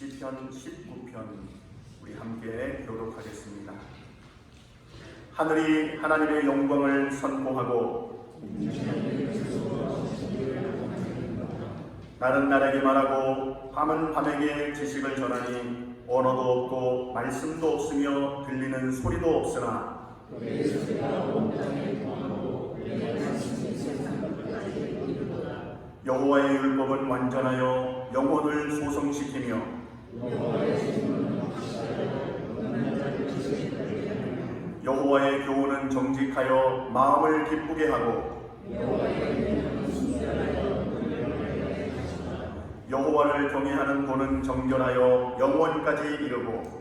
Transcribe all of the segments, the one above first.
시편 19편 우리 함께 교독하겠습니다. 하늘이 하나님의 영광을 선포하고 날은 날에게 말하고 밤은 밤에게 지식을 전하니 언어도 없고 말씀도 없으며 들리는 소리도 없으나 여호와의 율법은 완전하여 영혼을 소성시키며 여호와의 교훈은 정직하여 마음을 기쁘게 하고 여호와를 경외하는 도는 정결하여 영원까지 이르고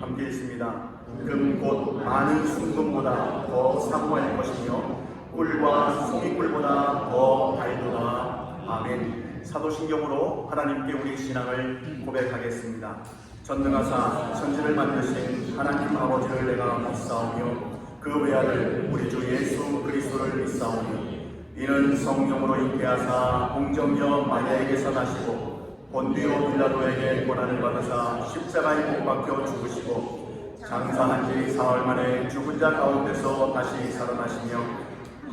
함께 있습니다. 금 곧 많은 순금보다 더 사모할 것이며 꿀과 송이꿀보다 더 달도다. 아멘. 사도신경으로 하나님께 우리 신앙을 고백하겠습니다. 전능하사 천지를 만드신 하나님 아버지를 내가 믿사오며 그 외아들 우리 주 예수 그리스도를 믿사오니 이는 성령으로 잉태하사 공정녀 마리아에게서 나시고 본디오 빌라도에게 고난을 받으사 십자가에 못 박혀 죽으시고 장사한 지 사흘 만에 죽은 자 가운데서 다시 살아나시며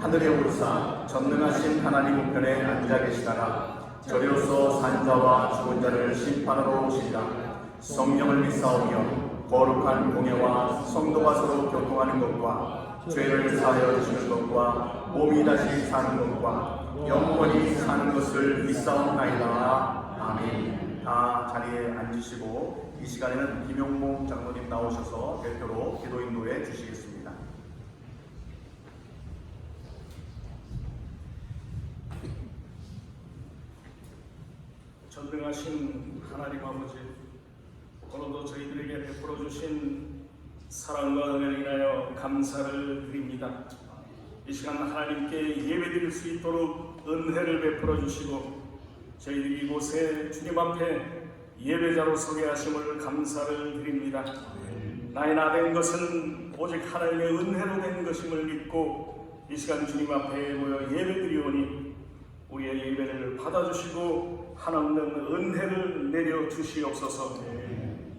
하늘에 오르사 전능하신 하나님 우편에 앉아 계시다가 저리로서 산 자와 죽은 자를 심판하러 오시리라. 성령을 믿사오며 거룩한 공예와 성도가 서로 교통하는 것과 죄를 사하여 주시는 것과 몸이 다시 사는 것과 영원히 사는 것을 믿사옵나이다. 아멘. 다 자리에 앉으시고 이 시간에는 김용목 장로님 나오셔서 대표로 기도 인도해 주시겠습니다. 전능하신 하나님 아버지, 오늘도 저희들에게 베풀어 주신 사랑과 은혜를 인하여 감사를 드립니다. 이 시간 하나님께 예배드릴 수 있도록 은혜를 베풀어 주시고 저희들이 이곳에 주님 앞에 예배자로 서게 하심을 감사를 드립니다. 나의 나 된 것은 오직 하나님의 은혜로 된 것임을 믿고 이 시간 주님 앞에 모여 예배드리오니 우리의 예배를 받아주시고 하나님의 은혜를 내려 주시옵소서.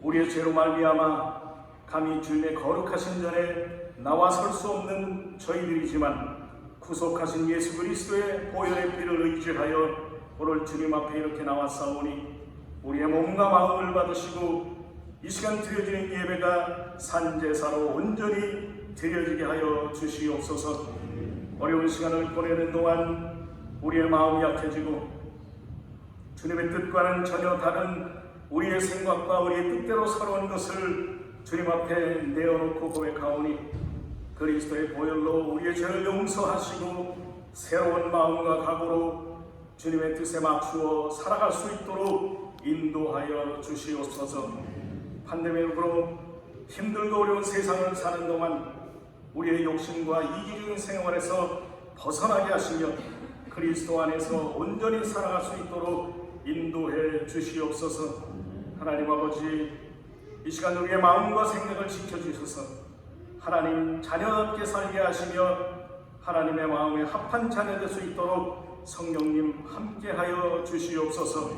우리의 죄로 말미암아 감히 주님의 거룩하신 전에 나와 설 수 없는 저희들이지만 구속하신 예수 그리스도의 보혈의 피를 의지하여 오늘 주님 앞에 이렇게 나왔사오니 우리의 몸과 마음을 받으시고 이 시간 드려지는 예배가 산제사로 온전히 드려지게 하여 주시옵소서. 어려운 시간을 보내는 동안 우리의 마음이 약해지고 주님의 뜻과는 전혀 다른 우리의 생각과 우리의 뜻대로 살아온 것을 주님 앞에 내어놓고 고백하오니 그리스도의 보혈로 우리의 죄를 용서하시고 새로운 마음과 각오로 주님의 뜻에 맞추어 살아갈 수 있도록 인도하여 주시옵소서. 팬데믹으로 힘들고 어려운 세상을 사는 동안 우리의 욕심과 이기적인 생활에서 벗어나게 하시며 그리스도 안에서 온전히 살아갈 수 있도록 인도해 주시옵소서. 하나님 아버지, 이 시간 우리의 마음과 생각을 지켜주셔서 하나님 자녀답게 살게 하시며 하나님의 마음에 합한 자녀 될 수 있도록 성령님 함께하여 주시옵소서.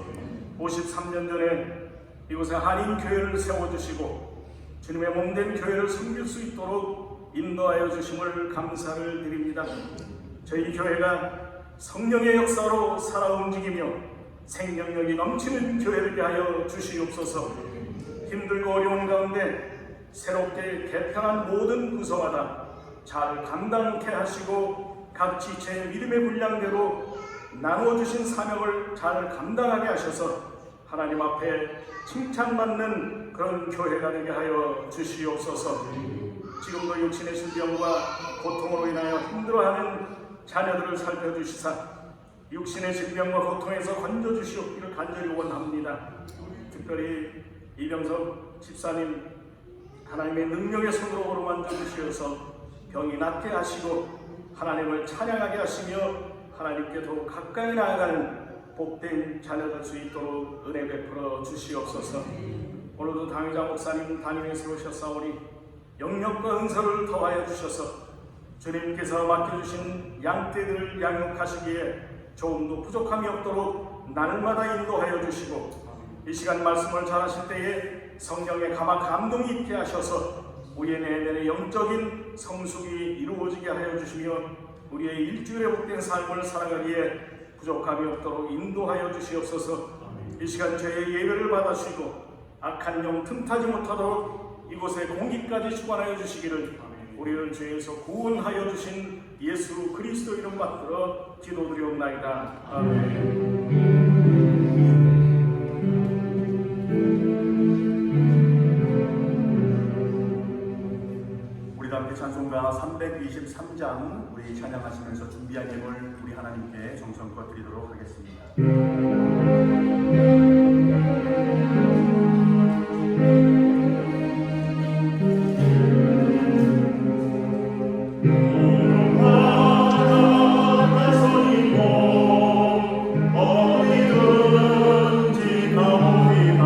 53년 전에 이곳에 한인교회를 세워주시고 주님의 몸된 교회를 섬길 수 있도록 인도하여 주심을 감사를 드립니다. 저희 교회가 성령의 역사로 살아 움직이며 생명력이 넘치는 교회를 위하여 주시옵소서. 힘들고 어려운 가운데 새롭게 개편한 모든 구성마다 잘 감당케 하시고 각 지체의 믿음의 분량대로 나누어주신 사명을 잘 감당하게 하셔서 하나님 앞에 칭찬받는 그런 교회가 되게 하여 주시옵소서. 지금도 육신의 질병과 고통으로 인하여 힘들어하는 자녀들을 살펴주시사 육신의 질병과 고통에서 건져주시옵기를 간절히 원합니다. 특별히 이병석 집사님 하나님의 능력의 손으로 어루만져 주시어서 병이 낫게 하시고 하나님을 찬양하게 하시며 하나님께 더욱 가까이 나아가는 복된 자녀 될 수 있도록 은혜 베풀어 주시옵소서. 오늘도 당회장 목사님 담임에 세우셨사오니 영역과 은사를 더하여 주셔서 주님께서 맡겨주신 양떼들을 양육하시기에 조금도 부족함이 없도록 날마다 인도하여 주시고 이 시간 말씀을 전하실 때에 성령의 감동이 있게 하셔서 우리의 내면의 영적인 성숙이 이루어지게 하여 주시며 우리의 일주일에 복된 삶을 살아가기에 부족함이 없도록 인도하여 주시옵소서. 이 시간 저의 예배를 받아주시고 악한 영 틈타지 못하도록 이곳에 공기까지 주관하여 주시기를 우리를 죄에서 구원하여 주신 예수 그리스도 이름 받들어 기도드리옵나이다. 아멘. 우리가 함께 찬송가 323장 우리 찬양하시면서 준비한 예물 우리 하나님께 정성껏 드리도록 하겠습니다. 어디든지 가오리라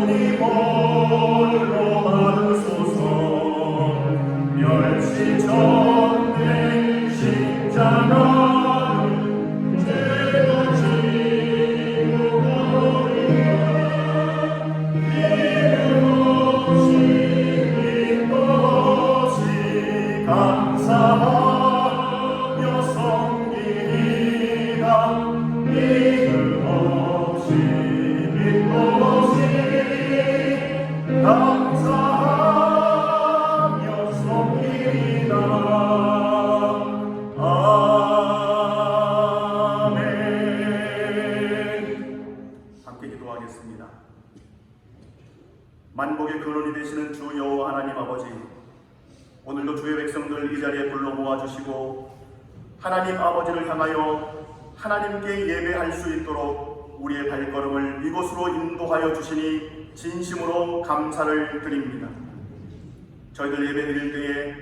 주님 홀로 받으소서. 멸시전쟁 십자가를 죄도 지고 감사하며 섬기리라. 이름 없이 믿고 감사하며 섬기리라. 아멘. 함께 기도하겠습니다. 만복의 근원이 되시는 주 여호와 하나님 아버지, 오늘도 주의 백성들 이 자리에 불러 모아주시고 하나님 아버지를 향하여 하나님께 예배할 수 있도록 우리의 발걸음을 이곳으로 인도하여 주시니 진심으로 감사를 드립니다. 저희들 예배 드릴 때에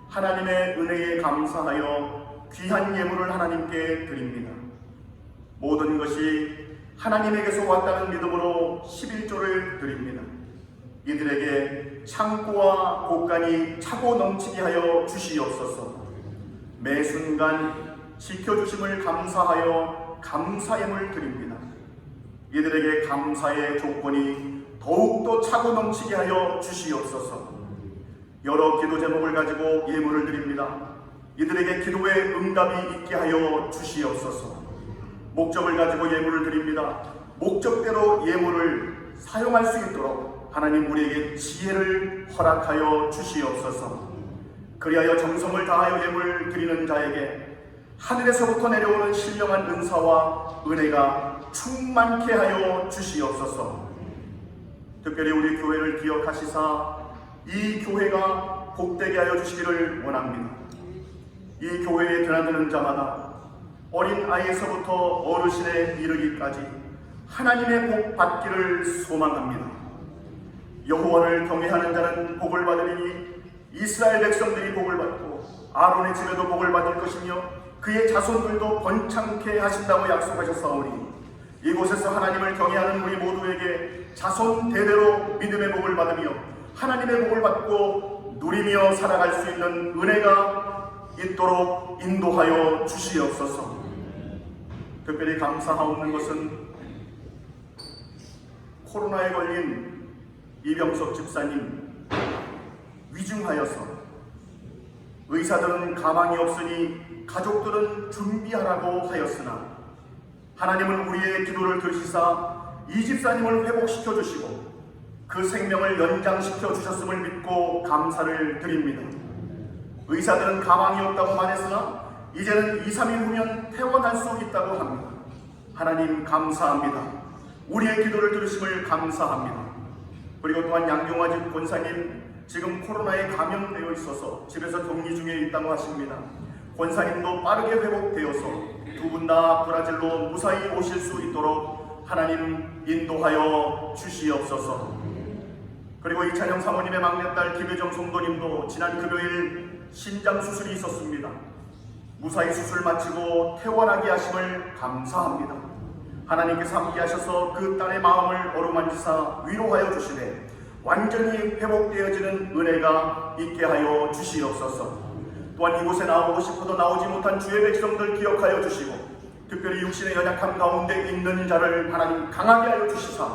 하나님의 은혜에 감사하여 귀한 예물을 하나님께 드립니다. 모든 것이 하나님에게서 왔다는 믿음으로 11조를 드립니다. 이들에게 창고와 곳간이 차고 넘치게 하여 주시옵소서. 매 순간 지켜주심을 감사하여 감사함을 드립니다. 이들에게 감사의 조건이 더욱더 차고 넘치게 하여 주시옵소서. 여러 기도 제목을 가지고 예물을 드립니다. 이들에게 기도의 응답이 있게 하여 주시옵소서. 목적을 가지고 예물을 드립니다. 목적대로 예물을 사용할 수 있도록 하나님 우리에게 지혜를 허락하여 주시옵소서. 그리하여 정성을 다하여 예물 드리는 자에게 하늘에서부터 내려오는 신령한 은사와 은혜가 충만케 하여 주시옵소서. 특별히 우리 교회를 기억하시사 이 교회가 복되게 하여 주시기를 원합니다. 이 교회에 드나드는 자마다 어린 아이에서부터 어르신에 이르기까지 하나님의 복 받기를 소망합니다. 여호와를 경외하는 자는 복을 받으리니 이스라엘 백성들이 복을 받고 아론의 집에도 복을 받을 것이며 그의 자손들도 번창케 하신다고 약속하셨사오니 이곳에서 하나님을 경외하는 우리 모두에게 자손 대대로 믿음의 복을 받으며 하나님의 복을 받고 누리며 살아갈 수 있는 은혜가 있도록 인도하여 주시옵소서. 특별히 감사하옵는 것은 코로나에 걸린 이병석 집사님 위중하여서 의사들은 가망이 없으니 가족들은 준비하라고 하였으나 하나님은 우리의 기도를 들으시사 이 집사님을 회복시켜 주시고 그 생명을 연장시켜 주셨음을 믿고 감사를 드립니다. 의사들은 가망이 없다고 말했으나 이제는 2-3일 후면 퇴원할 수 있다고 합니다. 하나님 감사합니다. 우리의 기도를 들으심을 감사합니다. 그리고 또한 양경화집 권사님 지금 코로나에 감염되어 있어서 집에서 격리 중에 있다고 하십니다. 권사님도 빠르게 회복되어서 두 분 다 브라질로 무사히 오실 수 있도록 하나님 인도하여 주시옵소서. 그리고 이찬영 사모님의 막내딸 김혜정 성도님도 지난 금요일 신장 수술이 있었습니다. 무사히 수술 마치고 퇴원하게 하심을 감사합니다. 하나님께서 함께 하셔서 그 딸의 마음을 어루만지사 위로하여 주시되 완전히 회복되어지는 은혜가 있게 하여 주시옵소서. 또한 이곳에 나오고 싶어도 나오지 못한 주의 백성들 기억하여 주시고 특별히 육신의 연약함 가운데 있는 자를 하나님 강하게 하여 주시사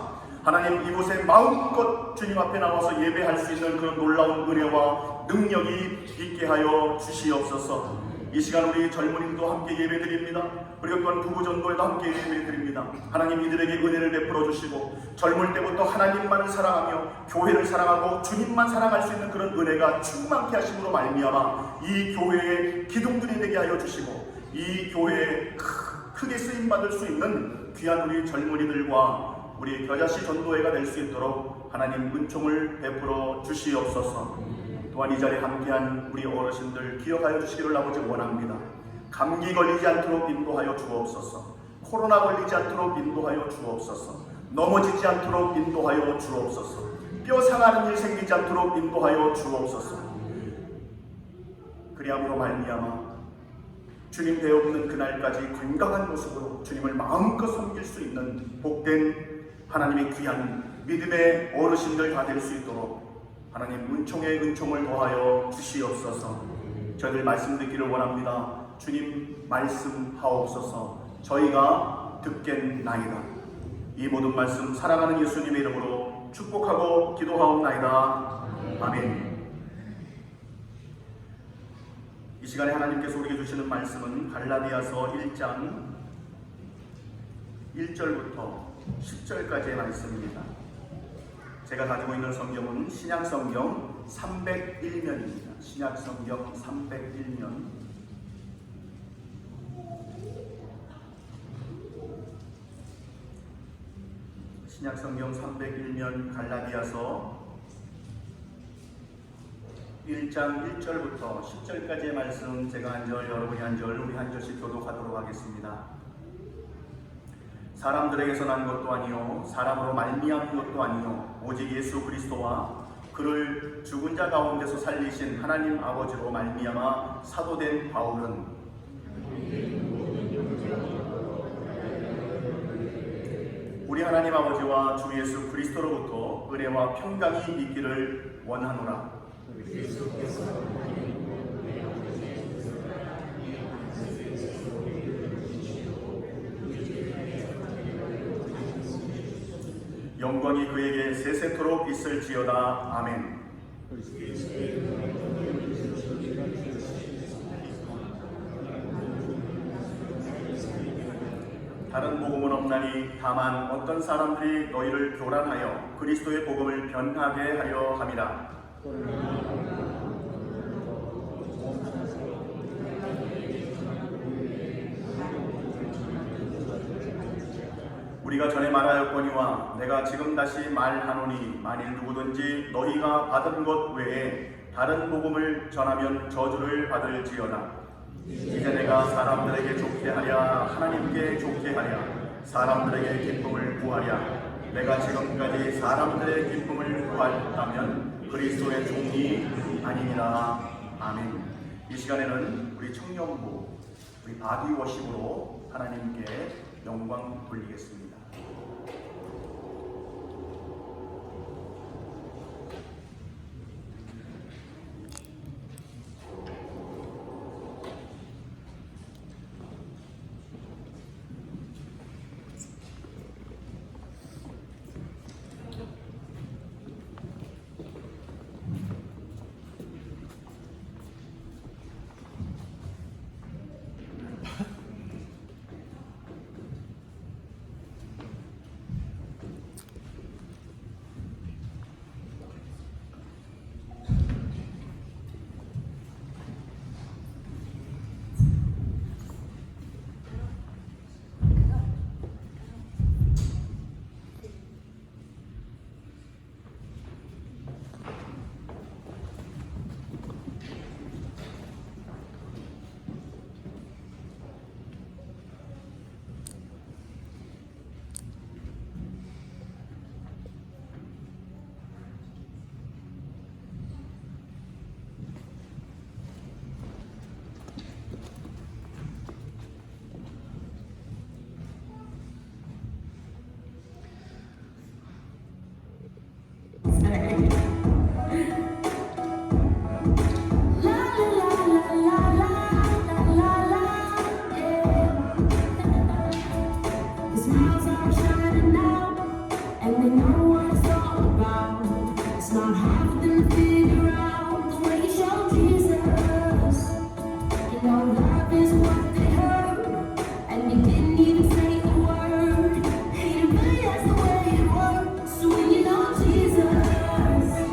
하나님 이곳에 마음껏 주님 앞에 나와서 예배할 수 있는 그런 놀라운 은혜와 능력이 있게 하여 주시옵소서. 이 시간 우리 젊은이도 함께 예배드립니다. 그리고 또한 부부전도에도 함께 예배드립니다. 하나님 이들에게 은혜를 베풀어 주시고 젊을 때부터 하나님만을 사랑하며 교회를 사랑하고 주님만 사랑할 수 있는 그런 은혜가 충만케 하심으로 말미암아 이 교회의 기둥들이 되게 하여 주시고 이 교회에 크게 쓰임받을 수 있는 귀한 우리 젊은이들과 우리 겨자씨 전도회가 될 수 있도록 하나님 은총을 베풀어 주시옵소서. 또한 이 자리에 함께한 우리 어르신들 기억하여 주시기를 아버지 원합니다. 감기 걸리지 않도록 인도하여 주옵소서. 코로나 걸리지 않도록 인도하여 주옵소서. 넘어지지 않도록 인도하여 주옵소서. 뼈 상하는 일 생기지 않도록 인도하여 주옵소서. 그리함으로 말미암아 주님 되어오는 그날까지 건강한 모습으로 주님을 마음껏 섬길 수 있는 복된 하나님의 귀한 믿음의 어르신들 다 될 수 있도록 하나님 은총에 은총을 더하여 주시옵소서. 저희들 말씀 듣기를 원합니다. 주님 말씀하옵소서. 저희가 듣겠나이다. 이 모든 말씀 사랑하는 예수님의 이름으로 축복하고 기도하옵나이다. 아멘. 이 시간에 하나님께서 우리에게 주시는 말씀은 갈라디아서 1장 1절부터 10절까지의 말씀입니다. 제가 가지고 있는 성경은 신약성경 301면입니다. 신약성경 301면. 신약성경 301면 갈라디아서 1장 1절부터 10절까지의 말씀, 제가 한 절, 여러분이 한 절, 우리 한 절씩 교독하도록 하겠습니다. 사람들에게서 난 것도 아니요 사람으로 말미암은 것도 아니요 오직 예수 그리스도와 그를 죽은 자 가운데서 살리신 하나님 아버지로 말미암아 사도된 바울은 우리 하나님 아버지와 주 예수 그리스도로부터 은혜와 평강이 있기를 원하노라. 영광이 그에게 세세토록 있을지어다. 아멘. 다른 복음은 없나니 다만 어떤 사람들이 너희를 교란하여 그리스도의 복음을 변하게 하려 함이라. 우리가 전에 말하였거니와 내가 지금 다시 말하노니 만일 누구든지 너희가 받은 것 외에 다른 복음을 전하면 저주를 받을지어다. 이제 내가 사람들에게 좋게 하랴 하나님께 좋게 하랴 사람들에게 기쁨을 구하랴. 내가 지금까지 사람들의 기쁨을 구하였다면 그리스도의 종이 아니니라. 아멘. 이 시간에는 우리 청년부, 우리 바디워십으로 하나님께 영광 돌리겠습니다. That's the way it works when you know Jesus.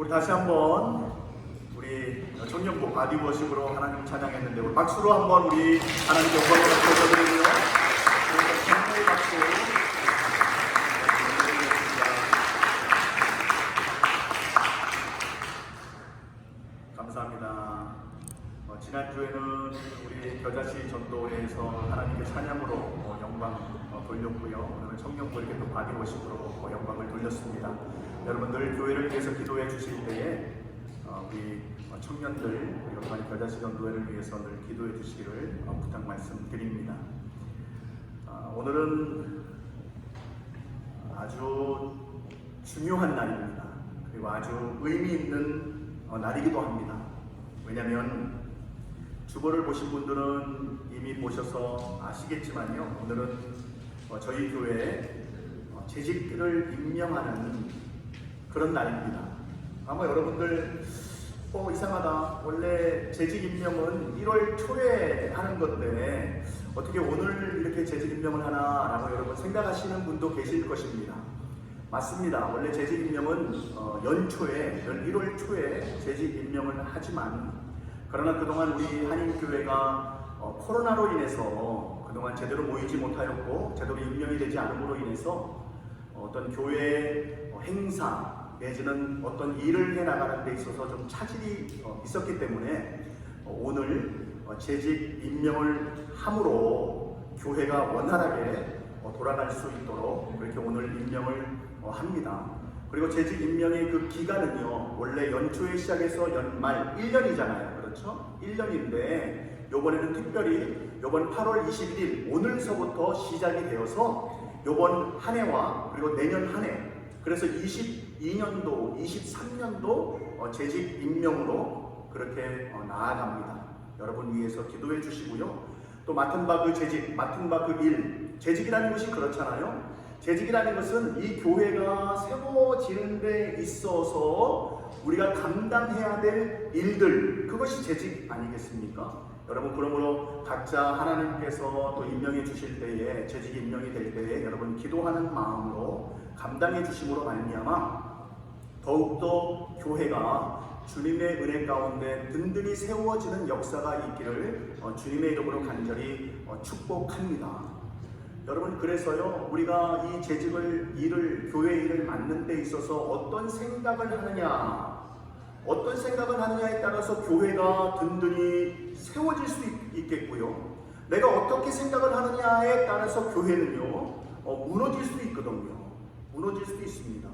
우리 다시 한번 우리 청년부 바디워십으로 하나님 찬양했는데 우리 박수로 한번 우리 하나님 영광을 드려드리며 천국의 박수 감사합니다. 지난주에는 우리 겨자씨 전도회에서 하나님께 찬양으로 영광 돌렸고요. 오늘은 청년부에게 또 바디워십으로 영광을 돌렸습니다. 여러분들 교회를 위해서 기도해 주실 때에 우리 청년들 우리 겨자씨 전도회를 위해서 늘 기도해 주시기를 부탁 말씀드립니다. 오늘은 아주 중요한 날입니다. 그리고 아주 의미 있는 날이기도 합니다. 왜냐하면 주보를 보신 분들은 이미 보셔서 아시겠지만요. 오늘은 저희 교회에 재직들을 임명하는 그런 날입니다. 아마 여러분들 이상하다. 원래 재직 임명은 1월 초에 하는 건데 어떻게 오늘 이렇게 재직 임명을 하나 라고 여러분 생각하시는 분도 계실 것입니다. 맞습니다. 원래 재직 임명은 연초에 1월 초에 재직 임명을 하지만 그러나 그동안 우리 한인교회가 코로나로 인해서 그동안 제대로 모이지 못하였고 제대로 임명이 되지 않음으로 인해서 어떤 교회 행사 내지는 어떤 일을 해나가는 데 있어서 좀 차질이 있었기 때문에 오늘 재직 임명을 함으로 교회가 원활하게 돌아갈 수 있도록 그렇게 오늘 임명을 합니다. 그리고 재직 임명의 그 기간은요 원래 연초에 시작해서 연말 1년이잖아요. 그렇죠? 1년인데 요번에는 특별히 요번 8월 21일 오늘서부터 시작이 되어서 요번 한 해와 그리고 내년 한 해 그래서 22년도 23년도 재직 임명으로 그렇게 나아갑니다. 여러분 위해서 기도해 주시고요. 또 맡은 바 그 재직, 맡은 바 그 일, 재직이라는 것이 그렇잖아요. 재직이라는 것은 이 교회가 세워지는 데 있어서 우리가 감당해야 될 일들, 그것이 재직 아니겠습니까? 여러분 그러므로 각자 하나님께서 또 임명해 주실 때에 재직 임명이 될 때에 여러분 기도하는 마음으로 감당해 주심으로 말미암아 더욱더 교회가 주님의 은혜 가운데 든든히 세워지는 역사가 있기를 주님의 이름으로 간절히 축복합니다. 여러분 그래서요 우리가 이 재직을 일을 교회 일을 맡는 데 있어서 어떤 생각을 하느냐에 따라서 교회가 든든히 세워질 수 있겠고요. 내가 어떻게 생각을 하느냐에 따라서 교회는요 무너질 수 있거든요. 무너질 수 있습니다.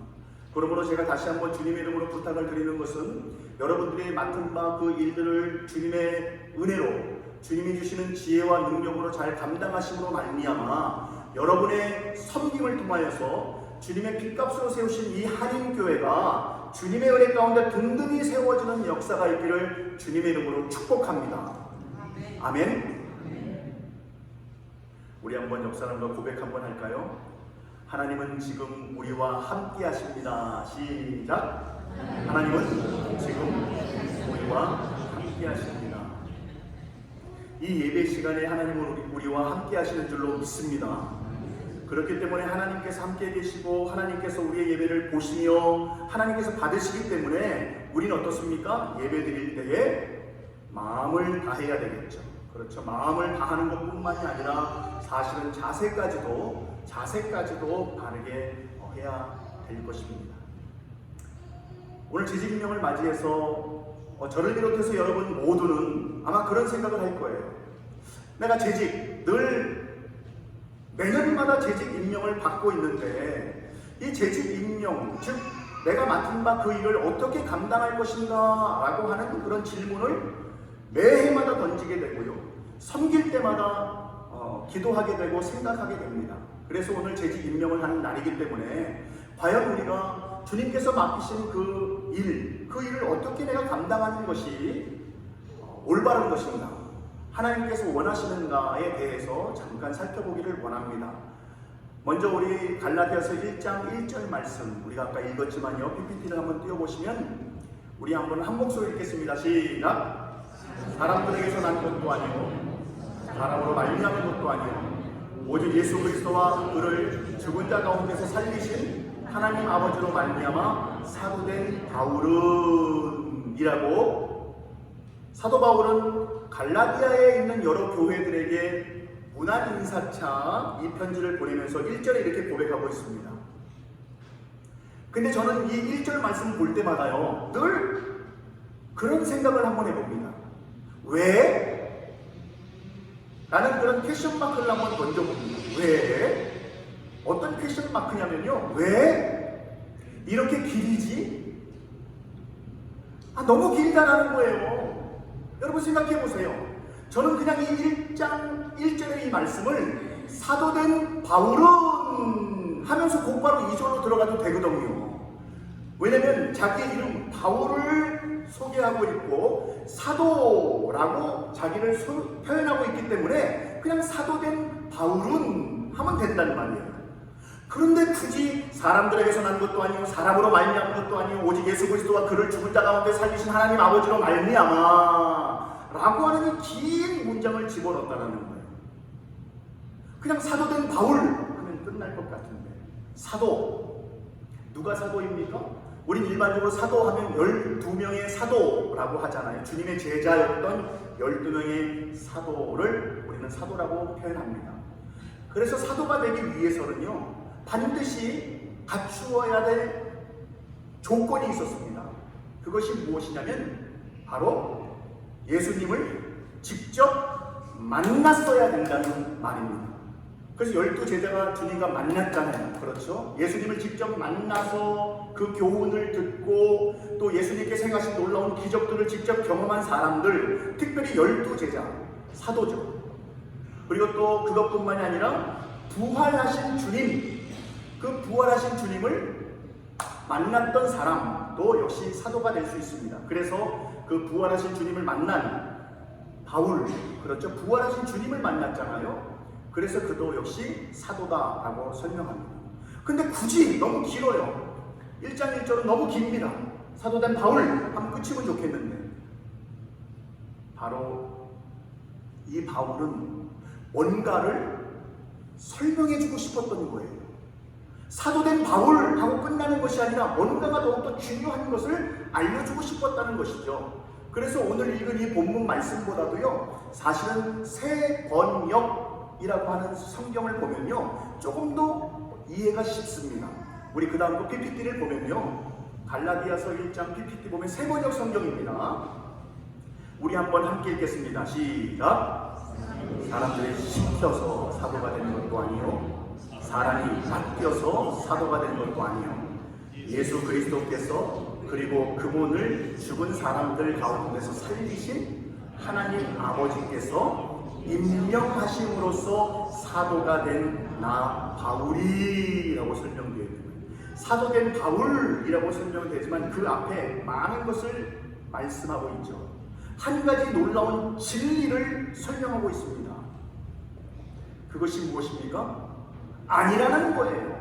그러므로 제가 다시 한번 주님의 이름으로 부탁을 드리는 것은 여러분들이 맡은 바 그 일들을 주님의 은혜로 주님이 주시는 지혜와 능력으로 잘 감당하심으로 말미암아 여러분의 섬김을 통하여서 주님의 핏값으로 세우신 이 한인교회가 주님의 은혜 가운데 든든히 세워지는 역사가 있기를 주님의 이름으로 축복합니다. 아멘. 우리 한번 역사람과 고백 한번 할까요? 하나님은 지금 우리와 함께 하십니다. 시작. 하나님은 지금 우리와 함께 하십니다. 이 예배 시간에 하나님은 우리와 함께 하시는 줄로 믿습니다. 그렇기 때문에 하나님께서 함께 계시고 하나님께서 우리의 예배를 보시며 하나님께서 받으시기 때문에 우리는 어떻습니까? 예배 드릴 때에 마음을 다해야 되겠죠. 그렇죠. 마음을 다하는 것뿐만이 아니라 사실은 자세까지도 바르게 해야 될 것입니다. 오늘 재직임명을 맞이해서 저를 비롯해서 여러분 모두는 아마 그런 생각을 할 거예요. 내가 재직 늘 매년마다 재직 임명을 받고 있는데 이 재직 임명 즉 내가 맡은 바 그 일을 어떻게 감당할 것인가 라고 하는 그런 질문을 매해마다 던지게 되고요. 섬길 때마다 기도하게 되고 생각하게 됩니다. 그래서 오늘 재직 임명을 하는 날이기 때문에 과연 우리가 주님께서 맡기신 그 일을 어떻게 내가 감당하는 것이 올바른 것인가, 하나님께서 원하시는가에 대해서 잠깐 살펴보기를 원합니다. 먼저 우리 갈라디아서 1장 1절 말씀 우리가 아까 읽었지만요. PPT를 한번 띄워보시면 우리 한번 한 목소리 읽겠습니다. 시작. 사람들에게서 난 것도 아니고 사람으로 말미암은 것도 아니요 오직 예수 그리스도와 그를 죽은 자 가운데서 살리신 하나님 아버지로 말미암아 사도된 바울은이라고, 사도 바울은 갈라디아에 있는 여러 교회들에게 문안 인사차 이 편지를 보내면서 1절에 이렇게 고백하고 있습니다. 근데 저는 이 1절 말씀을 볼 때마다요, 늘 그런 생각을 한번 해봅니다. 왜? 라는 그런 퀘션 마크를 한번 던져봅니다. 왜? 어떤 퀘션 마크냐면요, 왜 이렇게 길이지? 너무 길다라는 거예요. 여러분 생각해 보세요. 저는 그냥 이 1장 1절의 이 말씀을 사도된 바울은 하면서 곧바로 2절로 들어가도 되거든요. 왜냐면 자기 이름 바울을 소개하고 있고 사도라고 자기를 표현하고 있기 때문에 그냥 사도된 바울은 하면 된다는 말이에요. 그런데 굳이 사람들에게서 난 것도 아니고 사람으로 말미암은 것도 아니고 오직 예수 그리스도와 그를 죽은 자 가운데 살리신 하나님 아버지로 말미암아 라고 하는 이 긴 문장을 집어넣었다는 거예요. 그냥 사도된 바울 하면 끝날 것 같은데, 사도, 누가 사도입니까? 우린 일반적으로 사도하면 12명의 사도라고 하잖아요. 주님의 제자였던 12명의 사도를 우리는 사도라고 표현합니다. 그래서 사도가 되기 위해서는요, 반드시 갖추어야 될 조건이 있었습니다. 그것이 무엇이냐면 바로 예수님을 직접 만났어야 된다는 말입니다. 그래서 12제자가 주님과 만났잖아요. 그렇죠? 예수님을 직접 만나서 그 교훈을 듣고 또 예수님께서 행하신 놀라운 기적들을 직접 경험한 사람들, 특별히 12제자, 사도죠. 그리고 또 그것뿐만이 아니라 부활하신 주님, 그 부활하신 주님을 만났던 사람도 역시 사도가 될 수 있습니다. 그래서 그 부활하신 주님을 만난 바울, 그렇죠? 부활하신 주님을 만났잖아요. 그래서 그도 역시 사도다라고 설명합니다. 근데 굳이 너무 길어요. 1장 1절은 너무 깁니다. 사도된 바울 하면 끝이면 좋겠는데, 바로 이 바울은 뭔가를 설명해주고 싶었던 거예요. 사도된 바울 하고 끝나는 것이 아니라 뭔가가 더욱더 중요한 것을 알려주고 싶었다는 것이죠. 그래서 오늘 읽은 이 본문 말씀보다도요, 사실은 새 번역이라고 하는 성경을 보면요, 조금 더 이해가 쉽습니다. 우리 그 다음 또 PPT를 보면요, 갈라디아서 1장 PPT 보면 새 번역 성경입니다. 우리 한번 함께 읽겠습니다. 시작. 사람들이 시켜서 사도가 되는 것도 아니요, 사람이 맡겨서 사도가 된 것도 아니요, 예수 그리스도께서 그리고 그분을 죽은 사람들 가운데서 살리신 하나님 아버지께서 임명하심으로써 사도가 된 나 바울이라고 설명되어 있습니다. 사도된 바울이라고 설명되지만 그 앞에 많은 것을 말씀하고 있죠. 한 가지 놀라운 진리를 설명하고 있습니다. 그것이 무엇입니까? 아니라는 거예요.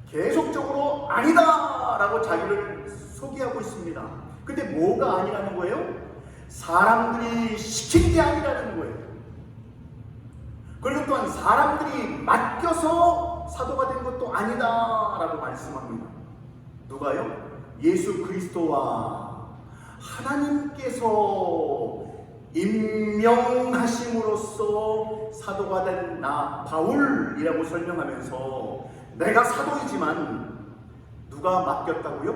계속적으로 아니다 라고 자기를 소개하고 있습니다. 근데 뭐가 아니라는 거예요? 사람들이 시킨 게 아니라는 거예요. 그리고 또한 사람들이 맡겨서 사도가 된 것도 아니다 라고 말씀합니다. 누가요? 예수 그리스도와 하나님께서 임명하심으로써 사도가 된 나 바울이라고 설명하면서 내가 사도이지만 누가 맡겼다고요?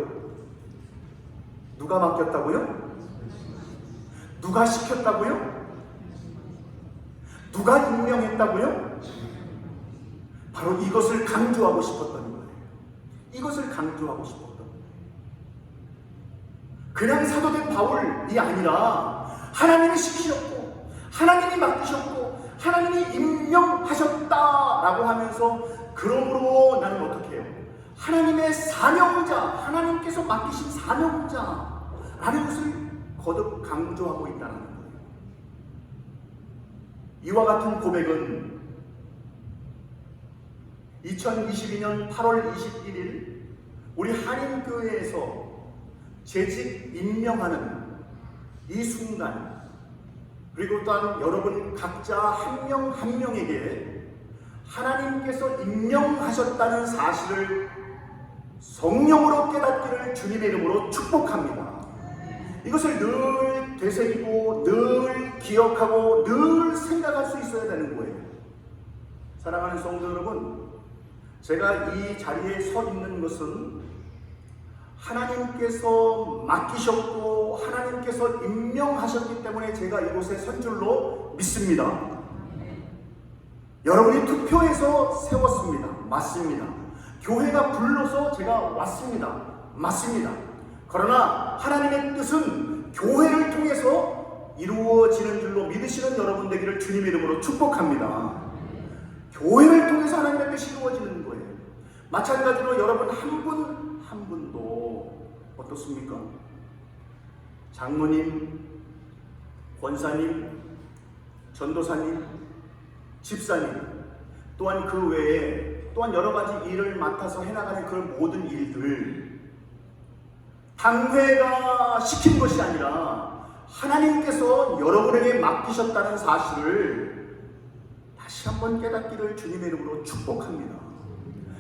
누가 맡겼다고요? 누가 시켰다고요? 누가 임명했다고요? 바로 이것을 강조하고 싶었던 거예요. 이것을 강조하고 싶었던 거예요. 그냥 사도된 바울이 아니라 하나님이 시키셨고 하나님이 맡기셨고 하나님이 임명하셨다라고 하면서, 그러므로 나는 어떻게 해요? 하나님의 사명자, 하나님께서 맡기신 사명자라는 것을 거듭 강조하고 있다는 거예요. 이와 같은 고백은 2022년 8월 21일 우리 한인교회에서 재직 임명하는 이 순간, 그리고 또한 여러분 각자 한 명 한 명에게 하나님께서 임명하셨다는 사실을 성령으로 깨닫기를 주님의 이름으로 축복합니다. 이것을 늘 되새기고 늘 기억하고 늘 생각할 수 있어야 되는 거예요. 사랑하는 성도 여러분, 제가 이 자리에 서 있는 것은 하나님께서 맡기셨고 하나님께서 임명하셨기 때문에 제가 이곳에 선 줄로 믿습니다. 여러분이 투표해서 세웠습니다. 맞습니다. 교회가 불러서 제가 왔습니다. 맞습니다. 그러나 하나님의 뜻은 교회를 통해서 이루어지는 줄로 믿으시는 여러분 되기를 주님의 이름으로 축복합니다. 교회를 통해서 하나님의 뜻이 이루어지는 거예요. 마찬가지로 여러분 한 분 한 분도 어떻습니까? 장로님, 권사님, 전도사님, 집사님, 또한 그 외에 또한 여러 가지 일을 맡아서 해나가는 그 모든 일들, 당회가 시킨 것이 아니라 하나님께서 여러분에게 맡기셨다는 사실을 다시 한번 깨닫기를 주님의 이름으로 축복합니다.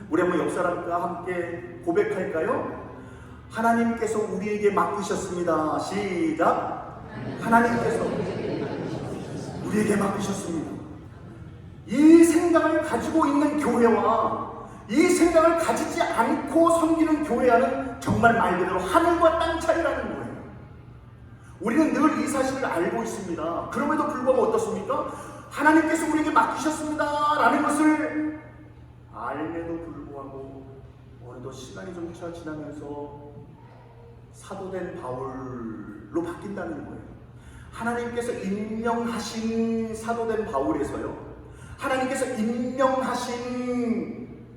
우리 한번 옆 사람과 함께 고백할까요? 하나님께서 우리에게 맡기셨습니다. 시작. 하나님께서 우리에게 맡기셨습니다. 이 생각을 가지고 있는 교회와 이 생각을 가지지 않고 섬기는 교회와는 정말 말 그대로 하늘과 땅 차이라는 거예요. 우리는 늘 이 사실을 알고 있습니다. 그럼에도 불구하고 어떻습니까? 하나님께서 우리에게 맡기셨습니다 라는 것을 알매도 불구하고 어느덧 시간이 좀 지나면서 사도된 바울로 바뀐다는 거예요. 하나님께서 임명하신 사도된 바울에서요, 하나님께서 임명하신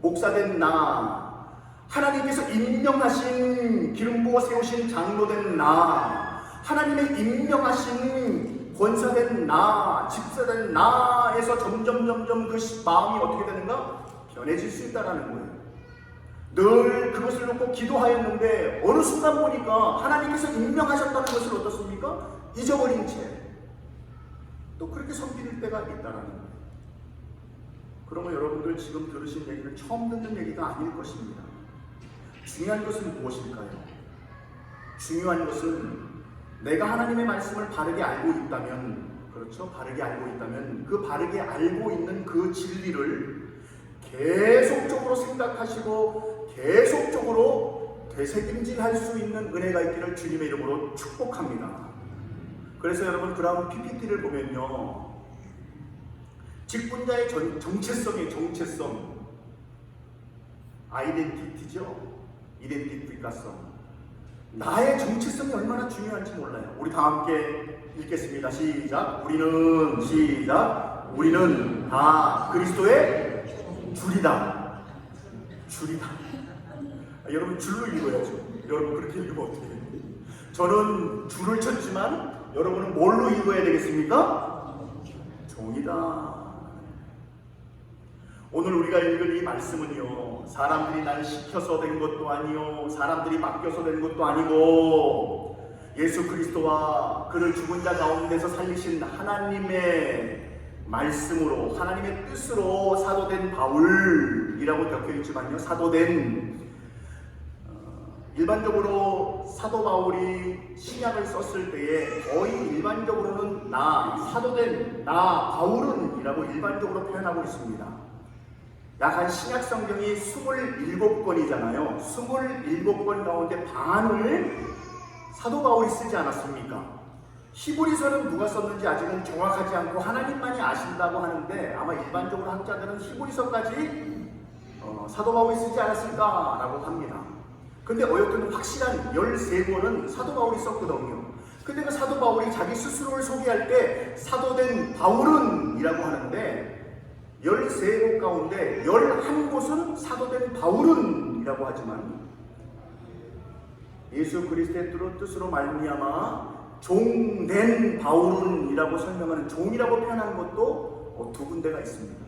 목사된 나, 하나님께서 임명하신 기름 부어 세우신 장로된 나, 하나님의 임명하신 권사된 나, 집사된 나에서 점점 그 마음이 어떻게 되는가? 변해질 수 있다는 거예요. 늘 그것을 놓고 기도하였는데 어느 순간 보니까 하나님께서 임명하셨다는 것을 어떻습니까? 잊어버린 채 또 그렇게 섬길 때가 있다는 거예요. 그러면 여러분들 지금 들으신 얘기는 처음 듣는 얘기가 아닐 것입니다. 중요한 것은 무엇일까요? 중요한 것은 내가 하나님의 말씀을 바르게 알고 있다면, 그렇죠? 바르게 알고 있다면 그 바르게 알고 있는 그 진리를 계속적으로 생각하시고 계속적으로 되새김질할 수 있는 은혜가 있기를 주님의 이름으로 축복합니다. 그래서 여러분 그다음 PPT를 보면요, 직분자의 정체성, 아이덴티티죠. 이덴티티가성, 나의 정체성이 얼마나 중요한지 몰라요. 우리 다 함께 읽겠습니다. 시작. 우리는 다 그리스도의 줄이다. 여러분 줄로 읽어야죠. 여러분 그렇게 읽으면 어떻게 해요? 저는 줄을 쳤지만 여러분은 뭘로 읽어야 되겠습니까? 종이다. 오늘 우리가 읽은 이 말씀은요, 사람들이 날 시켜서 된 것도 아니요, 사람들이 맡겨서 된 것도 아니고, 예수 그리스도와 그를 죽은 자 가운데서 살리신 하나님의 말씀으로, 하나님의 뜻으로 사도된 바울이라고 적혀있지만요, 사도된, 일반적으로 사도 바울이 신약을 썼을 때에 거의 일반적으로는 사도된 나 바울은 이라고 일반적으로 표현하고 있습니다. 약 한 신약 성경이 27권이잖아요. 27권 가운데 반을 사도 바울이 쓰지 않았습니까? 히브리서는 누가 썼는지 아직은 정확하지 않고 하나님만이 아신다고 하는데, 아마 일반적으로 학자들은 히브리서까지 사도 바울이 쓰지 않았을까라고 합니다. 근데 어쨌든 확실한 13권은 사도 바울이 썼거든요. 근데 그 사도 바울이 자기 스스로를 소개할 때 사도된 바울은 이라고 하는데, 13곳 가운데 11곳은 사도된 바울은 이라고 하지만, 예수 그리스도의 뜻으로 말미암아 종된 바울은 이라고 설명하는, 종이라고 표현하는 것도 두 군데가 있습니다.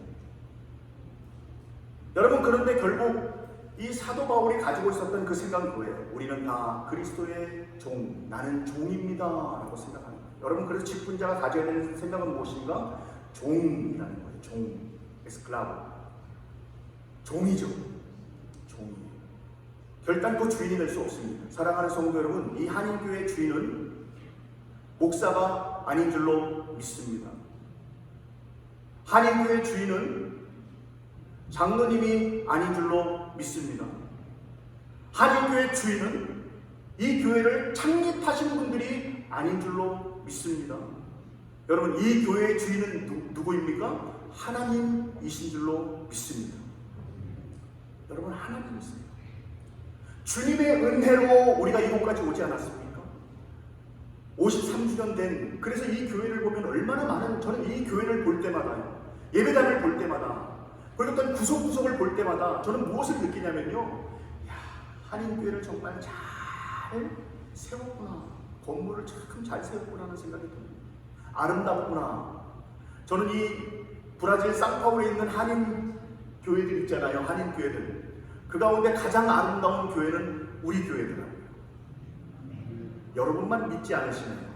여러분, 그런데 결국 이 사도 바울이 가지고 있었던 그 생각은 뭐예요? 우리는 다 그리스도의 종, 나는 종입니다 라고 생각합니다. 여러분, 그래서 직분자가 가져야 되는 생각은 무엇인가? 종이라는 거예요. 종, 에스클라브, 종이죠. 종이. 결단코 주인이 될 수 없습니다. 사랑하는 성도 여러분, 이 한인교회의 주인은 목사가 아닌 줄로 믿습니다. 한인교회의 주인은 장로님이 아닌 줄로 믿습니다. 한인교회의 주인은 이 교회를 창립하신 분들이 아닌 줄로 믿습니다. 여러분, 이 교회의 주인은 누구입니까? 하나님이신 줄로 믿습니다. 여러분, 하나님이세요. 주님의 은혜로 우리가 이곳까지 오지 않았습니까? 53주년 된, 그래서 이 교회를 보면 얼마나 많은, 저는 이 교회를 볼 때마다요, 예배당을 볼 때마다, 그리고 어떤 구석구석을 볼 때마다 저는 무엇을 느끼냐면요, 한인교회를 정말 잘 세웠구나, 건물을 참 잘 세웠구나 하는 생각이 듭니다. 아름답구나. 저는 이 브라질 상파울에 있는 한인 교회들 있잖아요, 한인 교회들. 그 가운데 가장 아름다운 교회는 우리 교회더라고요. 여러분만 믿지 않으시나요?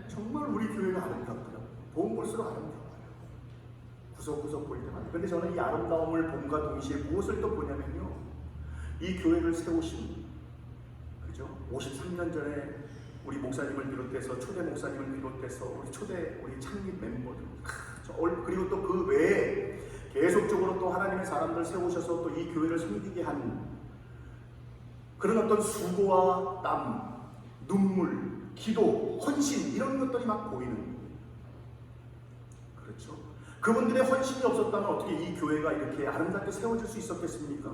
정말 우리 교회가 아름답더라고요. 보면 볼수록 아름다워요. 구석구석 볼 때마다. 근데 저는 이 아름다움을 봄과 동시에 무엇을 또 보냐면요, 이 교회를 세우신, 그죠? 53년 전에 우리 목사님을 비롯해서, 초대 목사님을 비롯해서 우리 창립 멤버들, 그리고 또 그 외에 계속적으로 또 하나님의 사람들 세우셔서 또 이 교회를 섬기게 한 그런 어떤 수고와 땀, 눈물, 기도, 헌신, 이런 것들이 막 보이는 거예요. 그렇죠? 그분들의 헌신이 없었다면 어떻게 이 교회가 이렇게 아름답게 세워질 수 있었겠습니까?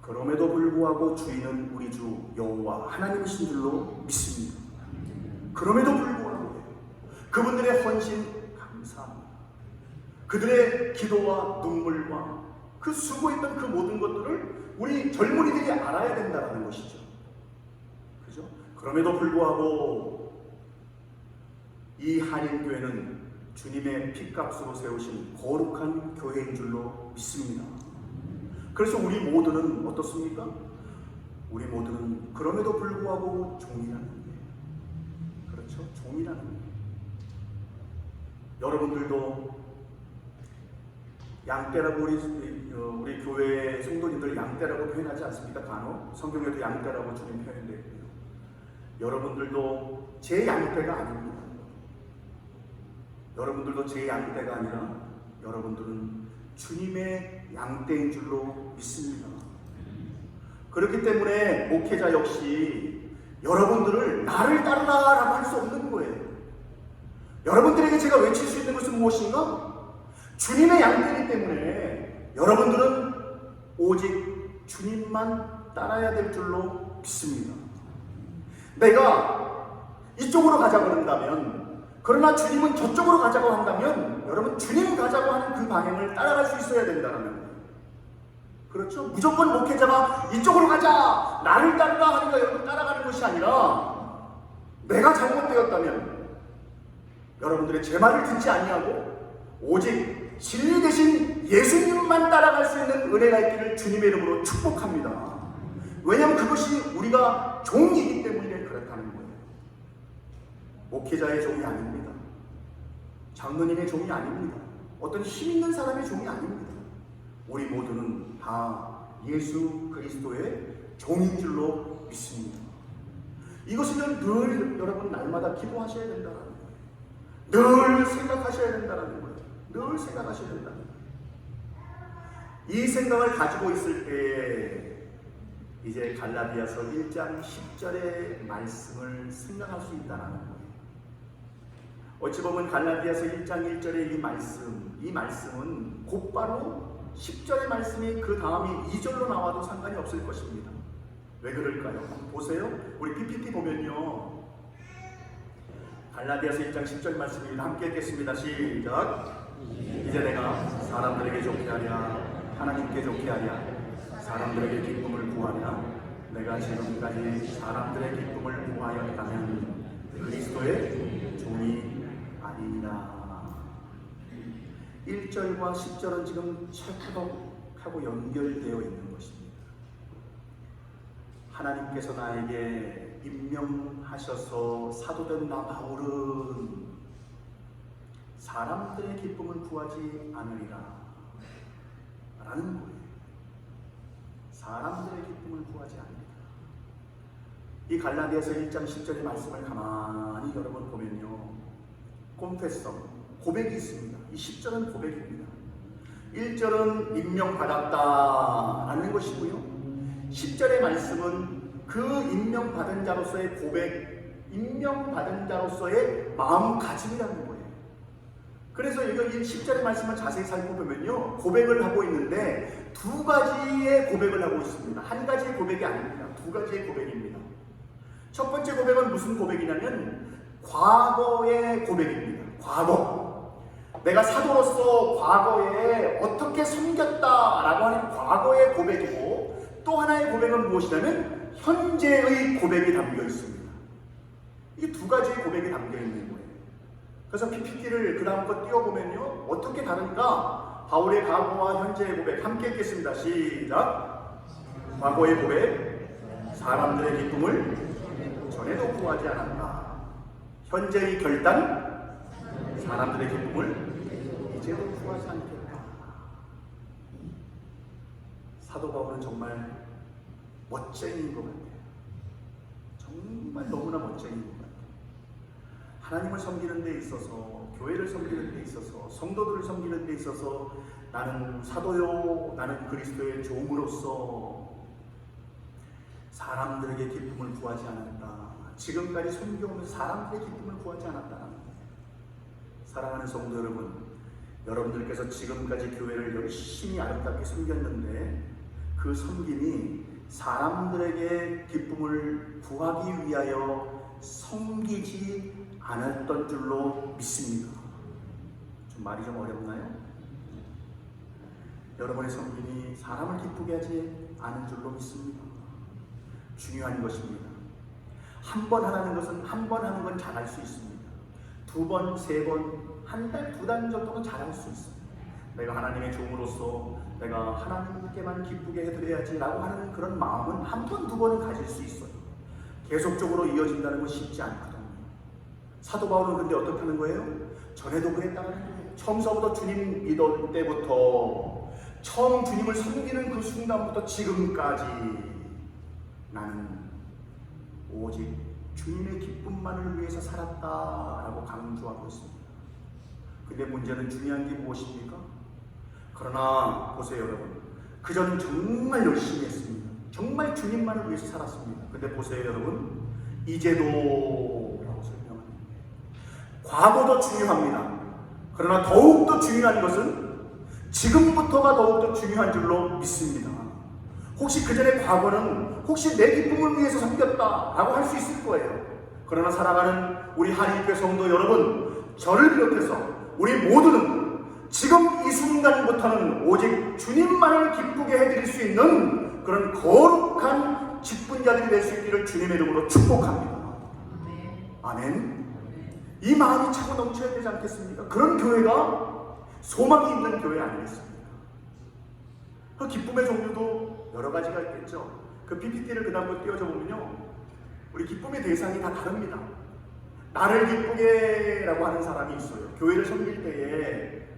그럼에도 불구하고 주인은 우리 주 여호와 하나님이신 줄로 믿습니다. 그럼에도 불구하고 그분들의 헌신 감사합니다. 그들의 기도와 눈물과 그 수고했던 그 모든 것들을 우리 젊은이들이 알아야 된다는 것이죠. 그죠? 그럼에도 불구하고 이 한인교회는 주님의 핏값으로 세우신 거룩한 교회인 줄로 믿습니다. 그래서 우리 모두는 어떻습니까? 우리 모두는 그럼에도 불구하고 종이라는 거예요. 그렇죠? 종이라는 거예요. 여러분들도 양떼라고 우리 교회 성도님들 양떼라고 표현하지 않습니까? 간혹 성경에도 양떼라고 주님 표현되어 있고요. 여러분들도 제 양떼가 아닙니다. 여러분들도 제 양떼가 아니라 여러분들은 주님의 양떼인 줄로 믿습니다. 그렇기 때문에 목회자 역시 여러분들을 나를 따르라라고 할 수 없는 거예요. 여러분들에게 제가 외칠 수 있는 것은 무엇인가? 주님의 양떼이기 때문에 여러분들은 오직 주님만 따라야 될 줄로 믿습니다. 내가 이쪽으로 가자고 한다면, 그러나 주님은 저쪽으로 가자고 한다면 여러분 주님 가자고 하는 그 방향을 따라갈 수 있어야 된다는 거예요. 그렇죠? 무조건 목회자가 이쪽으로 가자, 나를 따르라 하니까 여러분 따라가는 것이 아니라, 내가 잘못되었다면 여러분들의 제 말을 듣지 아니하고 오직 진리 되신 예수님만 따라갈 수 있는 은혜가 있기를 주님의 이름으로 축복합니다. 왜냐하면 그것이 우리가 종이기 때문에 그렇다는 거예요. 목회자의 종이 아닙니다. 장로님의 종이 아닙니다. 어떤 힘 있는 사람의 종이 아닙니다. 우리 모두는 다 예수 그리스도의 종인 줄로 믿습니다. 이것을 늘 여러분 날마다 기도하셔야 된다는 거예요. 늘 생각하셔야 된다는 거예요. 늘 생각하셔야 된다는 거예요. 이 생각을 가지고 있을 때 이제 갈라디아서 1장 10절의 말씀을 생각할 수 있다는 거예요. 어찌 보면 갈라디아서 1장 1절의 이 말씀은 곧바로 10절의 말씀이 그 다음이 2절로 나와도 상관이 없을 것입니다. 왜 그럴까요? 보세요. 우리 PPT 보면요, 갈라디아서 1장 10절 말씀입니다. 함께 읽겠습니다. 시작. 이제 내가 사람들에게 좋게 하랴 하나님께 좋게 하랴 사람들에게 기쁨을 구하랴 내가 지금까지 사람들의 기쁨을 구하였다면 그리스도의 종이 아니라. 1절과 10절은 지금 찰떡하고 연결되어 있는 것입니다. 하나님께서 나에게 임명하셔서 사도된 나 바울은 사람들의 기쁨을 구하지 않으리라 라는 거예요. 사람들의 기쁨을 구하지 않는다. 이 갈라디아서 1장 10절의 말씀을 가만히 여러분 보면요, confession, 고백이 있습니다. 이 10절은 고백입니다. 1절은 임명받았다라는 것이고요, 10절의 말씀은 그 임명받은 자로서의 고백, 임명받은 자로서의 마음가짐이라는 거예요. 그래서 여기 10절의 말씀을 자세히 살펴보면요, 고백을 하고 있는데 두 가지의 고백을 하고 있습니다. 한 가지의 고백이 아닙니다. 두 가지의 고백입니다. 첫 번째 고백은 무슨 고백이냐면 과거의 고백입니다. 과거. 내가 사도로서 과거에 어떻게 섬겼다라고 하는 과거의 고백이고, 또 하나의 고백은 무엇이냐면 현재의 고백이 담겨 있습니다. 이 두 가지의 고백이 담겨 있는 거예요. 그래서 PPT를 그 다음 거 띄워보면요, 어떻게 다른가? 바울의 과거와 현재의 고백 함께 읽겠습니다. 시작. 과거의 고백, 사람들의 기쁨을 전에도 구하지 않았다. 현재의 결단, 사람들의 기쁨을 이제도 구하지 않겠다. 사도 바울은 정말 멋쟁이인 것 같아요. 정말 너무나 멋쟁이인 것 같아요. 하나님을 섬기는 데 있어서, 교회를 섬기는 데 있어서, 성도들을 섬기는 데 있어서 나는 사도요, 나는 그리스도의 종으로서 사람들에게 기쁨을 구하지 않았다. 지금까지 섬겨오면서 사람들의 기쁨을 구하지 않았다. 사랑하는 성도 여러분, 여러분들께서 지금까지 교회를 열심히 아름답게 섬겼는데 그 섬김이 사람들에게 기쁨을 구하기 위하여 섬기지 않았던 줄로 믿습니다. 좀 말이 좀 어렵나요? 여러분의 섬김이 사람을 기쁘게 하지 않은 줄로 믿습니다. 중요한 것입니다. 한 번 하라는 것은 한 번 하는 건 잘할 수 있습니다. 두 번, 세 번, 한 달, 두 달 정도는 잘할 수 있습니다. 내가 하나님의 종으로서 내가 하나님께만 기쁘게 해드려야지 라고 하는 그런 마음은 한 번, 두 번은 가질 수 있어요. 계속적으로 이어진다는 건 쉽지 않거든요. 사도 바울은 근데 어떻게 하는 거예요? 전에도 그랬다는 거예요. 처음서부터 주님 믿을 때부터, 처음 주님을 섬기는 그 순간부터 지금까지 나는 오직 주님의 기쁨만을 위해서 살았다라고 강조하고 있습니다. 근데 문제는 중요한 게 무엇입니까? 그러나 보세요 여러분, 그전은 정말 열심히 했습니다. 정말 주님만을 위해서 살았습니다. 근데 보세요 여러분, 이제도 라고 설명합니다. 과거도 중요합니다. 그러나 더욱더 중요한 것은 지금부터가 더욱더 중요한 줄로 믿습니다. 혹시 그전의 과거는 혹시 내 기쁨을 위해서 섬겼다라고 할 수 있을 거예요. 그러나 사랑하는 우리 한인교회 성도 여러분, 저를 비롯해서 우리 모두는 지금 이 순간부터는 오직 주님만을 기쁘게 해드릴 수 있는 그런 거룩한 직분자들이 될 수 있기를 주님의 이름으로 축복합니다. 아멘. 이 마음이 차고 넘쳐야 되지 않겠습니까? 그런 교회가 소망이 있는 교회 아니겠습니까? 그 기쁨의 종류도 여러 가지가 있겠죠. 그 PPT를 그 다음으로 띄워줘 보면요, 우리 기쁨의 대상이 다 다릅니다. 나를 기쁘게 라고 하는 사람이 있어요. 교회를 섬길 때에,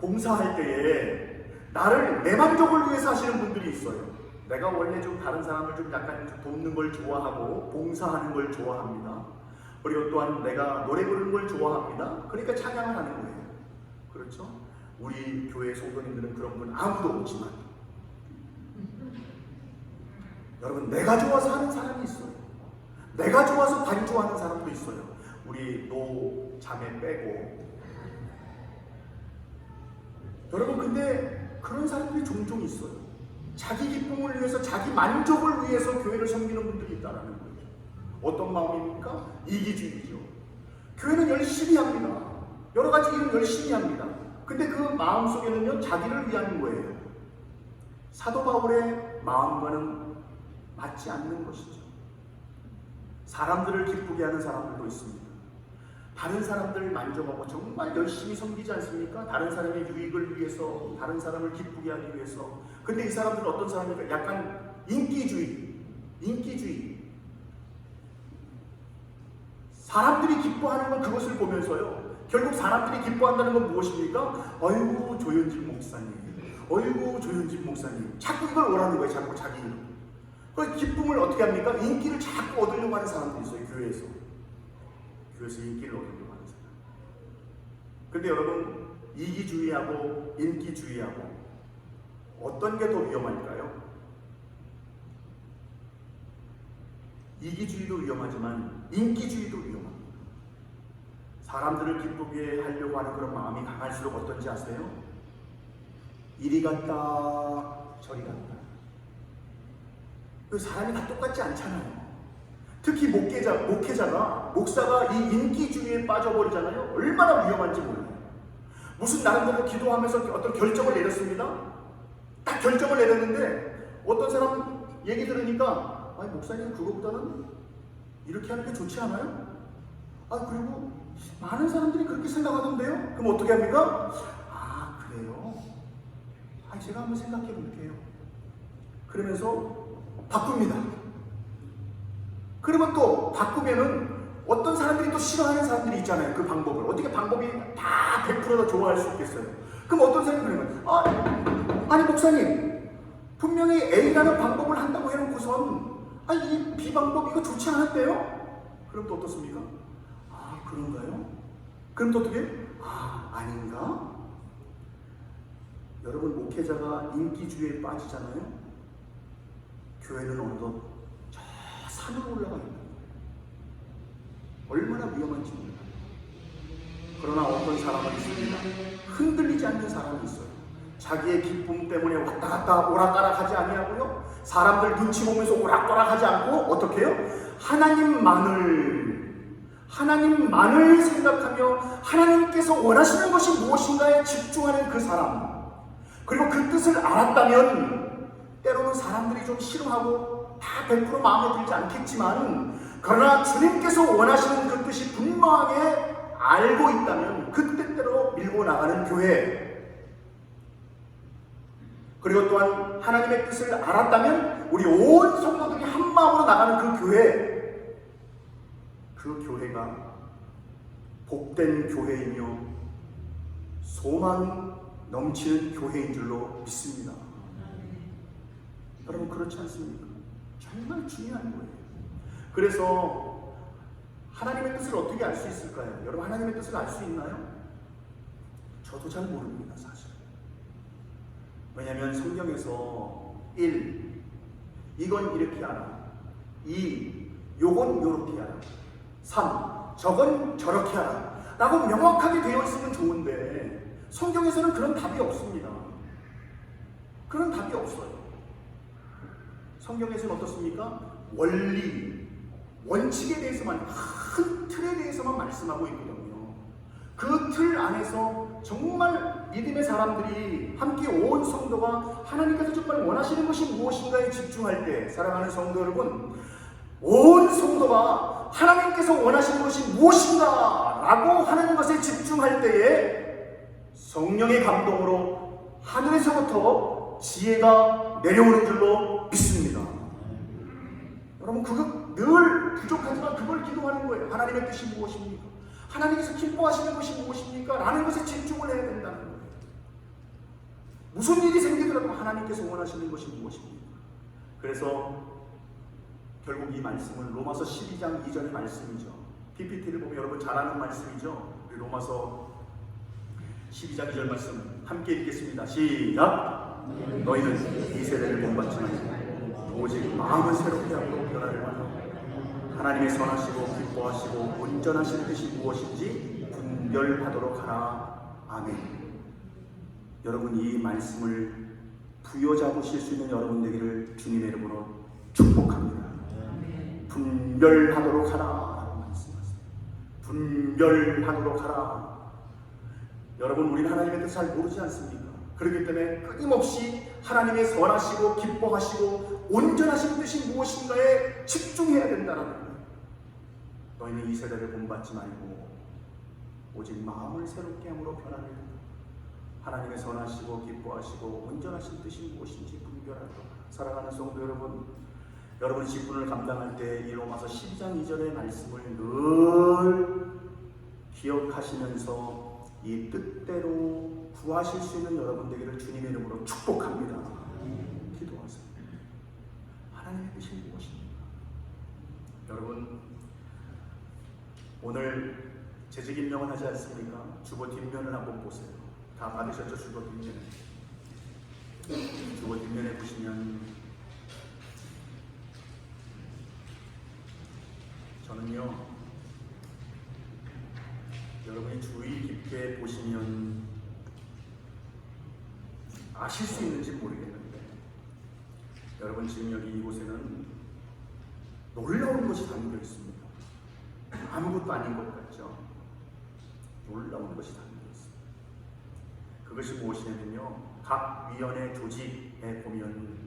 봉사할 때에 나를 내 만족을 위해서 하시는 분들이 있어요. 내가 원래 좀 다른 사람을 좀 약간 돕는 걸 좋아하고 봉사하는 걸 좋아합니다. 그리고 또한 내가 노래 부르는 걸 좋아합니다. 그러니까 찬양을 하는 거예요. 그렇죠? 우리 교회 성도님들은 그런 분 아무도 없지만 여러분, 내가 좋아서 하는 사람이 있어요. 내가 좋아서 반주하는 사람도 있어요. 우리 노 자매 빼고. 여러분, 근데 그런 사람들이 종종 있어요. 자기 기쁨을 위해서, 자기 만족을 위해서 교회를 섬기는 분들이 있다는 거예요. 어떤 마음입니까? 이기주의죠. 교회는 열심히 합니다. 여러 가지 일을 열심히 합니다. 근데 그 마음 속에는요, 자기를 위한 거예요. 사도 바울의 마음과는 맞지 않는 것이죠. 사람들을 기쁘게 하는 사람들도 있습니다. 다른 사람들을 만족하고 정말 열심히 섬기지 않습니까? 다른 사람의 유익을 위해서, 다른 사람을 기쁘게 하기 위해서. 근데 이 사람들은 어떤 사람입니까? 약간 인기주의. 사람들이 기뻐하는 건 그것을 보면서요, 결국 사람들이 기뻐한다는 건 무엇입니까? 아이고 조현진 목사님, 어이구 조현진 목사님 자꾸 이걸 오라는 거예요. 자꾸 자기 그 기쁨을 어떻게 합니까? 인기를 자꾸 얻으려고 하는 사람들이 있어요. 교회에서 인기를 얻으려고 하는 사람. 근데 여러분 이기주의하고 인기주의하고 어떤 게 더 위험할까요? 이기주의도 위험하지만 인기주의도 위험합니다. 사람들을 기쁘게 하려고 하는 그런 마음이 강할수록 어떤지 아세요? 이리 갔다 저리 갔다. 그 사람이 다 똑같지 않잖아요. 특히 목사가 이 인기주의에 빠져버리잖아요. 얼마나 위험한지 몰라요. 무슨 나름대로 기도하면서 어떤 결정을 내렸습니다. 딱 결정을 내렸는데 어떤 사람 얘기 들으니까 아니 목사님 그거보다는 이렇게 하는 게 좋지 않아요? 그리고 많은 사람들이 그렇게 생각하던데요? 그럼 어떻게 합니까? 그래요? 제가 한번 생각해 볼게요. 그러면서 바꿉니다. 그러면 또 바꾸면은 어떤 사람들이 또 싫어하는 사람들이 있잖아요. 그 방법을. 어떻게 방법이 다 100%다 좋아할 수 있겠어요? 그럼 어떤 사람이 그러면 아니 목사님 분명히 A라는 방법을 한다고 해놓고선 이 B 방법 이거 좋지 않았대요? 그럼 또 어떻습니까? 그런가요? 그럼 또 어떻게? 아닌가? 여러분 목회자가 인기주의에 빠지잖아요? 교회는 어느덧 저 산으로 올라가 있는 거예요. 얼마나 위험한지 몰라요. 그러나 어떤 사람은 있습니다. 흔들리지 않는 사람이 있어요. 자기의 기쁨 때문에 왔다 갔다 오락가락하지 아니하고요. 사람들 눈치 보면서 오락가락하지 않고 어떻게 해요? 하나님만을 생각하며 하나님께서 원하시는 것이 무엇인가에 집중하는 그 사람, 그리고 그 뜻을 알았다면 때로는 사람들이 좀 싫어하고 다 100% 마음에 들지 않겠지만 그러나 주님께서 원하시는 그 뜻이 분명하게 알고 있다면 그 뜻대로 밀고 나가는 교회, 그리고 또한 하나님의 뜻을 알았다면 우리 온 성도들이 한 마음으로 나가는 그 교회, 그 교회가 복된 교회이며 소망 넘치는 교회인 줄로 믿습니다. 여러분 그렇지 않습니까? 정말 중요한 거예요. 그래서 하나님의 뜻을 어떻게 알 수 있을까요? 여러분 하나님의 뜻을 알 수 있나요? 저도 잘 모릅니다 사실. 왜냐하면 성경에서 1. 이건 이렇게 하라, 2. 요건 요렇게 하라, 3. 저건 저렇게 하라 라고 명확하게 되어 있으면 좋은데 성경에서는 그런 답이 없습니다. 그런 답이 없어요. 성경에서는 어떻습니까? 원리, 원칙에 대해서만, 큰 틀에 대해서만 말씀하고 있거든요. 그 틀 안에서 정말 믿음의 사람들이 함께 온 성도가 하나님께서 정말 원하시는 것이 무엇인가에 집중할 때, 사랑하는 성도 여러분, 온 성도가 하나님께서 원하시는 것이 무엇인가 라고 하는 것에 집중할 때에 성령의 감동으로 하늘에서부터 지혜가 내려오는 줄로 믿습니다. 여러분 그거 늘 부족하지만 그걸 기도하는 거예요. 하나님의 뜻이 무엇입니까? 하나님께서 기뻐하시는 것이 무엇입니까? 라는 것에 집중을 해야 된다는 거예요. 무슨 일이 생기더라도 하나님께서 원하시는 것이 무엇입니까? 그래서 결국 이 말씀은 로마서 12장 2절의 말씀이죠. PPT를 보면 여러분 잘 아는 말씀이죠. 우리 로마서 12장 2절 말씀 함께 읽겠습니다. 시작! 너희는 이 세대를 본받지 말고 오직 마음을 새롭게 하고 변화를 받아 하나님의 선하시고 기뻐하시고 온전하신 뜻이 무엇인지 분별하도록 하라. 아멘. 여러분 이 말씀을 부여잡으실 수 있는 여러분 되기를 주님의 이름으로 축복합니다. 분별하도록 하라 라고 말씀하세요. 분별하도록 하라. 여러분 우리는 하나님의 뜻을 잘 모르지 않습니까? 그렇기 때문에 끊임없이 하나님의 선하시고 기뻐하시고 온전하신 뜻이 무엇인가에 집중해야 된다는 거예요. 너희는 이 세대를 본받지 말고 오직 마음을 새롭게 함으로 변화를 한다. 하나님의 선하시고 기뻐하시고 온전하신 뜻이 무엇인지 분별하도록. 사랑하는 성도 여러분, 여러분 직분을 감당할 때 이 로마서 12장 2절의 말씀을 늘 기억하시면서 이 뜻대로 구하실 수 있는 여러분 되기를 주님의 이름으로 축복합니다. 기도하세요. 하나님의 뜻이 무엇입니까? 여러분, 오늘 재직 임명을 하지 않습니까? 주보 뒷면을 한번 보세요. 다 받으셨죠? 주보 뒷면에. 주보 뒷면에 보시면 저는요, 여러분이 주의 깊게 보시면 아실 수 있는지 모르겠는데, 여러분 지금 여기 이곳에는 놀라운 것이 담겨 있습니다. 아무것도 아닌 것 같죠? 놀라운 것이 담겨 있습니다. 그것이 무엇이냐면요, 각 위원회 조직에 보면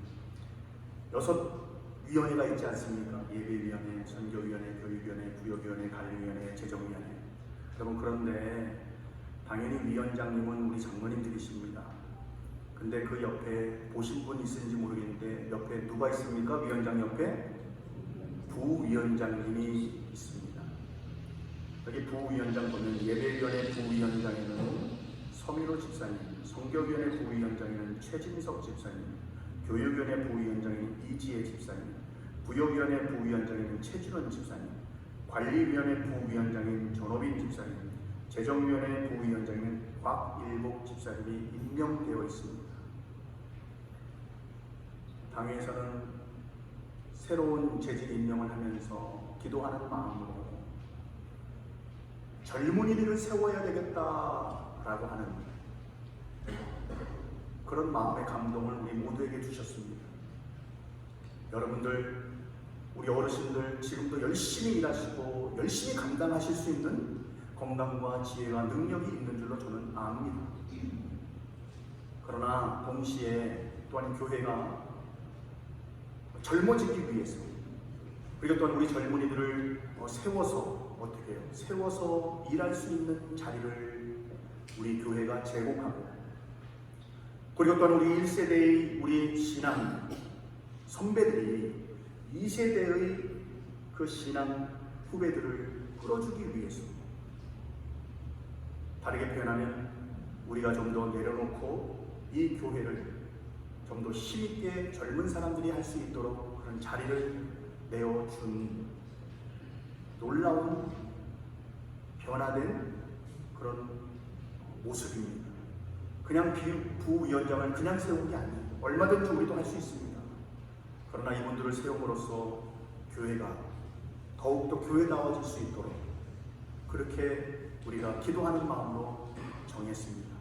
6위원회가 있지 않습니까? 예배위원회, 선교위원회, 교육위원회, 부역위원회, 관리위원회, 재정위원회. 여러분, 그런데 당연히 위원장님은 우리 장로님들이십니다. 근데 그 옆에 보신 분 있는지 모르겠는데 옆에 누가 있습니까? 위원장 옆에 부위원장님이 있습니다. 여기 부위원장 보면 예배위원회 부위원장에는 서민호 집사님, 선교위원회 부위원장에는 최진석 집사님, 교육위원회 부위원장에는 이지혜 집사님, 부역위원회 부위원장에는 최준원 집사님, 관리위원회 부위원장인 전호빈 집사님, 재정위원회 부위원장인 곽일복 집사님이 임명되어 있습니다. 당회에서는 새로운 재직 임명을 하면서 기도하는 마음으로 젊은이들을 세워야 되겠다라고 하는 그런 마음의 감동을 우리 모두에게 주셨습니다. 여러분들, 우리 어르신들 지금도 열심히 일하시고 열심히 감당하실 수 있는 건강과 지혜와 능력이 있는 줄로 저는 압니다. 그러나 동시에 또한 교회가 젊어지기 위해서, 그리고 또한 우리 젊은이들을 세워서 어떻게 해요? 세워서 일할 수 있는 자리를 우리 교회가 제공하고, 그리고 또한 우리 1세대의 우리 신앙 선배들이 2세대의 그 신앙 후배들을 끌어주기 위해서, 다르게 표현하면 우리가 좀 더 내려놓고 이 교회를 좀 더 힘있게 젊은 사람들이 할 수 있도록 그런 자리를 내어준 놀라운 변화된 그런 모습입니다. 그냥 부위원장을 그냥 세운 게 아니에요. 얼마든지 우리도 할 수 있습니다. 그러나 이분들을 세움으로써 교회가 더욱더 교회다워질 수 있도록 그렇게 우리가 기도하는 마음으로 정했습니다.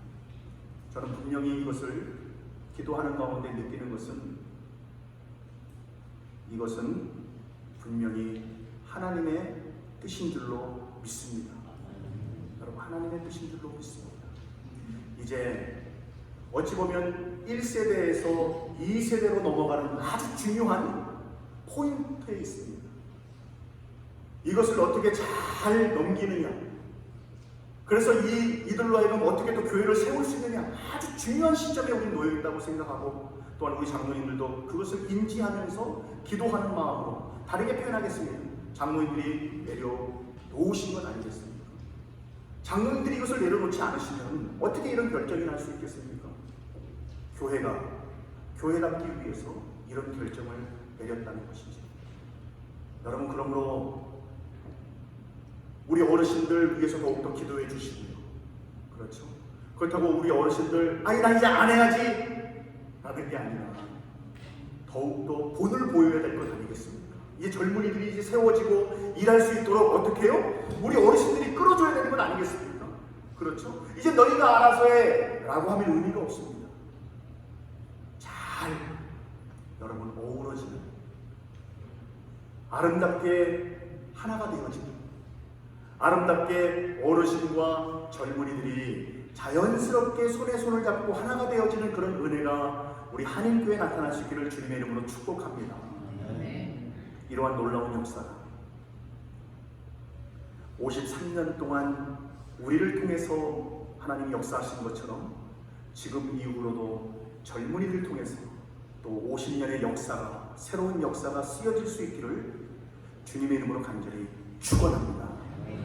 저는 분명히 이것을 기도하는 가운데 느끼는 것은, 이것은 분명히 하나님의 뜻인 줄로 믿습니다. 여러분, 하나님의 뜻인 줄로 믿습니다. 이제 어찌 보면 1세대에서 2세대로 넘어가는 아주 중요한 포인트에 있습니다. 이것을 어떻게 잘 넘기느냐, 그래서 이들로 하여금 어떻게 또 교회를 세울 수 있느냐, 아주 중요한 시점에 우리는 놓여 있다고 생각하고, 또한 우리 장로님들도 그것을 인지하면서 기도하는 마음으로, 다르게 표현하겠습니다. 장로님들이 내려놓으신 건 아니겠습니까? 장로님들이 이것을 내려놓지 않으시면 어떻게 이런 결정이 날 수 있겠습니까? 교회가 교회답기 위해서 이런 결정을 내렸다는 것이죠. 여러분, 그러므로 우리 어르신들 위해서 더욱더 기도해 주시고요. 그렇죠? 그렇다고 우리 어르신들 나 이제 안 해야지 라는 게 아니라 더욱더 본을 보여야 될 것 아니겠습니까? 이제 젊은이들이 이제 세워지고 일할 수 있도록 어떻게 해요? 우리 어르신들이 끌어줘야 되는 건 아니겠습니까? 그렇죠? 이제 너희가 알아서 해 라고 하면 의미가 없습니다. 잘 여러분 어우러지는, 아름답게 하나가 되어지는, 아름답게 어르신과 젊은이들이 자연스럽게 손에 손을 잡고 하나가 되어지는 그런 은혜가 우리 한인교회에 나타날 수 있기를 주님의 이름으로 축복합니다. 이러한 놀라운 역사가 53년 동안 우리를 통해서 하나님이 역사하신 것처럼 지금 이후로도 젊은이들 통해서 또 50년의 역사가, 새로운 역사가 쓰여질 수 있기를 주님의 이름으로 간절히 축원합니다.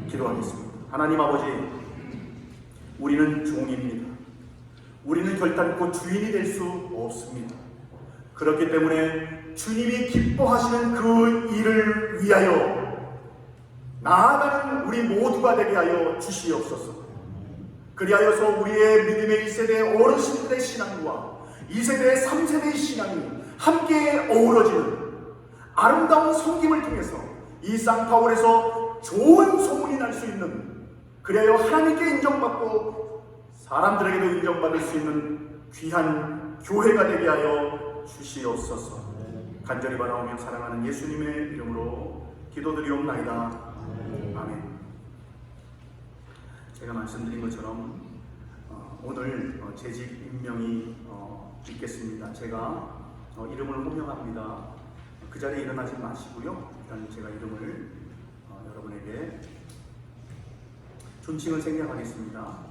기도하겠습니다. 하나님 아버지, 우리는 종입니다. 우리는 결단코 주인이 될 수 없습니다. 그렇기 때문에 주님이 기뻐하시는 그 일을 위하여 나아가는 우리 모두가 되게 하여 주시옵소서. 그리하여서 우리의 믿음의 1세대 어르신들의 신앙과 2세대, 3세대의 신앙이 함께 어우러지는 아름다운 섬김을 통해서 이 쌍파울에서 좋은 소문이 날 수 있는, 그리하여 하나님께 인정받고 사람들에게도 인정받을 수 있는 귀한 교회가 되게 하여 주시옵소서. 간절히 바라오며 사랑하는 예수님의 이름으로 기도드리옵나이다. 아멘. 제가 말씀드린 것처럼 오늘 재직 임명이 있겠습니다. 제가 이름을 호명합니다. 그 자리에 일어나지 마시고요. 일단 제가 이름을 여러분에게 존칭을 생략하겠습니다.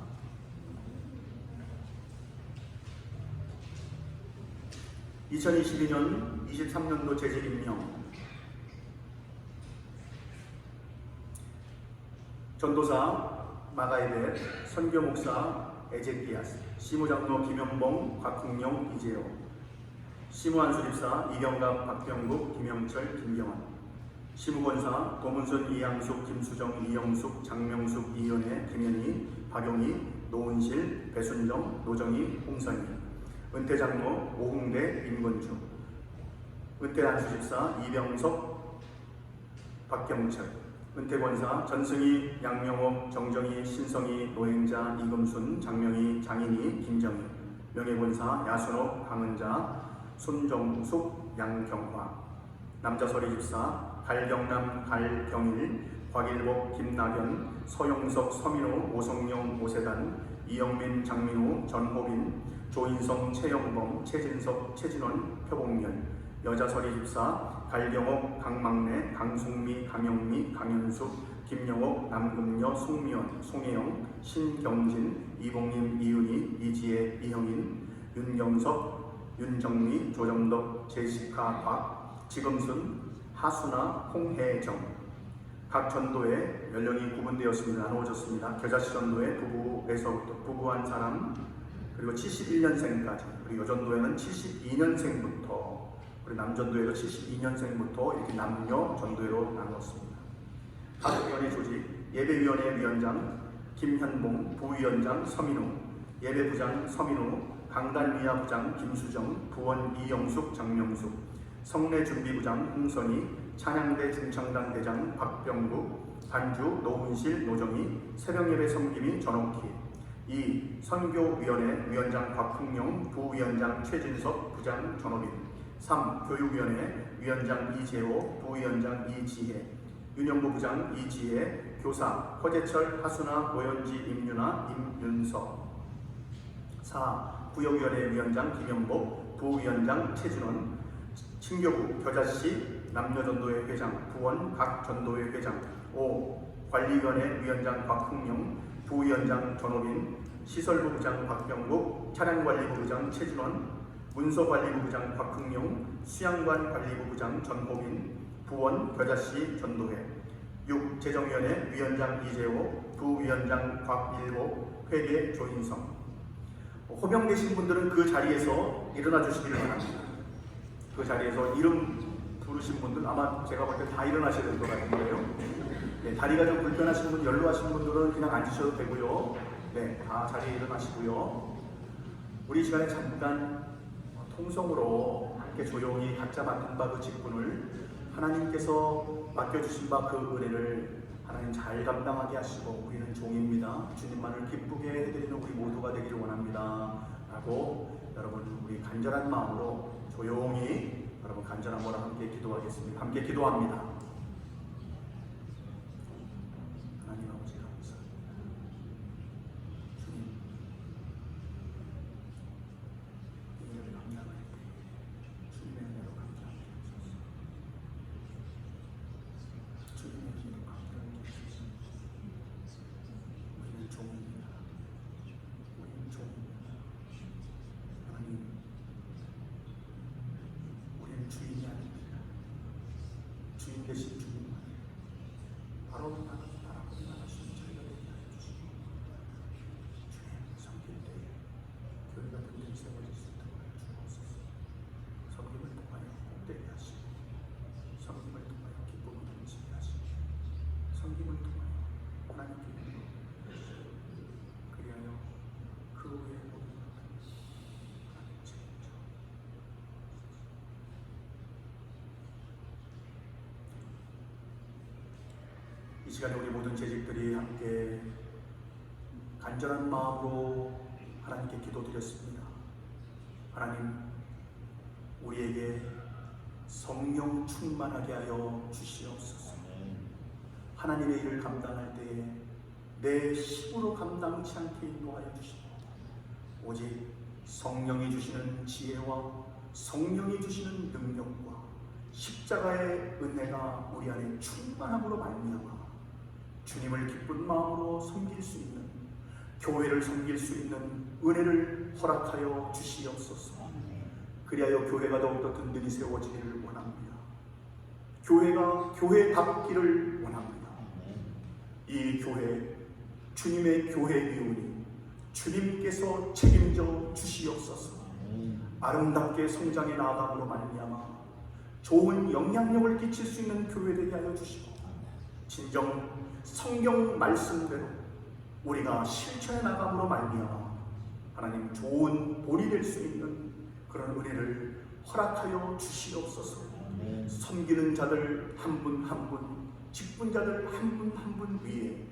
2022년 23년도 재직 임명 전도사 마가이벳, 선교목사 에제키아스, 시무장로 김현봉, 곽흥영, 이재호, 시무안수집사 이경갑, 박병국, 김영철, 김경환, 시무권사 도문순, 이양숙, 김수정, 이영숙, 장명숙, 이연혜, 김현희, 박용희, 노은실, 배순정, 노정희, 홍선희, 은퇴장로 오홍대, 임건주, 은퇴안수집사 이병석, 박경철, 은퇴권사 전승희, 양명옥, 정정희, 신성희, 노행자, 이금순, 장명희, 장인희, 김정희, 명예권사 야순옥, 강은자, 손정숙, 양경화, 남자서리집사 갈경남, 갈경일, 곽일복, 김나견, 서영석, 서민호, 오성영, 오세단, 이영민, 장민호, 전호빈, 조인성, 최영범, 최진석, 최진원, 표봉면, 여자서리집사 갈경옥, 강막래, 강숙미, 강영미, 강현숙, 김영옥, 남금여, 송미연, 송혜영, 신경진, 이봉림, 이윤희, 이지혜, 이형인, 윤경석, 윤정미, 조정덕, 제시카, 박, 지금순, 하수나, 홍혜정. 각 전도에 연령이 구분되었습니다. 나누어졌습니다. 겨자씨 전도에 부부에서부터 부부한 사람, 그리고 71년생까지, 그리고 여전도에는 72년생부터, 그리고 남전도에도 72년생부터 이렇게 남녀 전도회로 나누었습니다. 가족위원회 조직, 예배위원회 위원장 김현봉, 부위원장 서민우, 예배부장 서민우, 강단미화 부장 김수정, 부원 이영숙, 장명숙, 성례준비부장 홍선희, 찬양대 중창단 대장 박병국, 반주 노은실, 노정희, 새벽예배 섬김이 전옥희, 2. 선교위원회 위원장 곽풍영, 부위원장 최진석, 부장 전호빈, 3. 교육위원회 위원장 이재호, 부위원장 이지혜, 윤영부 부장 이지혜, 교사 허재철, 하수나, 오연지, 임윤아, 임윤석, 4. 구역위원회 위원장 김영복, 부위원장 최진원, 친교부 겨자씨, 남녀전도회 회장 부원, 각 전도회 회장. 5. 관리위원회 위원장 곽흥영, 부위원장 전호빈, 시설부 부장 박병국, 차량관리부 부장 최진원, 문서관리부 부장 곽흥용, 수양관 관리부 부장 전호빈, 부원 겨자씨 전도회. 6. 재정위원회 위원장 이재호, 부위원장 곽일복, 회계 조인성. 호명되신 분들은 그 자리에서 일어나 주시기를 바랍니다. 그 자리에서 이름 부르신 분들 아마 제가 볼 때 다 일어나셔야 될 것 같은데요. 네, 다리가 좀 불편하신 분, 연로하신 분들은 그냥 앉으셔도 되고요. 네, 다 자리에 일어나시고요. 우리 시간에 잠깐 통성으로 함께 조용히 각자 맡은 바 그 직분을 하나님께서 맡겨주신 바 그 은혜를 하나님 잘 감당하게 하시고, 우리는 종입니다. 주님만을 기쁘게 해드리는 우리 모두가 되기를 원합니다. 라고 여러분 우리 간절한 마음으로 조용히 여러분 간절한 거랑 함께 기도하겠습니다. 함께 기도합니다. 하나님 아버지 감사합니다. 주님, 이 일을 감당할 때 주님의 은혜로 감당하게 하소서. 주님의 길로 감당하게 하소서. 우리는 종입니다. 우리는 종입니다. 하나님, 우리는 주인이 아닙니다. 주인 대신 주님만 바로 나가시는 자리가 되게 하여 주시고, 주님 하나님께 그리하여 그 후에 이 시간에 우리 모든 재직들이 함께 간절한 마음으로 하나님께 기도드렸습니다. 하나님, 우리에게 성령 충만하게 하여 주시옵소서. 하나님의 일을 감당할 때에 내 힘으로 감당치 않게 인도하여 주시고 오직 성령이 주시는 지혜와 성령이 주시는 능력과 십자가의 은혜가 우리 안에 충만함으로 말미암아 주님을 기쁜 마음으로 섬길 수 있는, 교회를 섬길 수 있는 은혜를 허락하여 주시옵소서. 그리하여 교회가 더욱더 든든히 세워지기를 원합니다. 교회가 교회답기를 원합니다. 이 교회, 주님의 교회이오니 주님께서 책임져 주시옵소서. 아름답게 성장해 나아감으로 말미암아 좋은 영향력을 끼칠 수 있는 교회 되게 하여 주시고, 진정 성경 말씀대로 우리가 실천해 나감으로 말미암아 하나님 좋은 본이 될 수 있는 그런 은혜를 허락하여 주시옵소서. 섬기는 자들 한 분 한 분, 직분자들 한 분 한 분 위에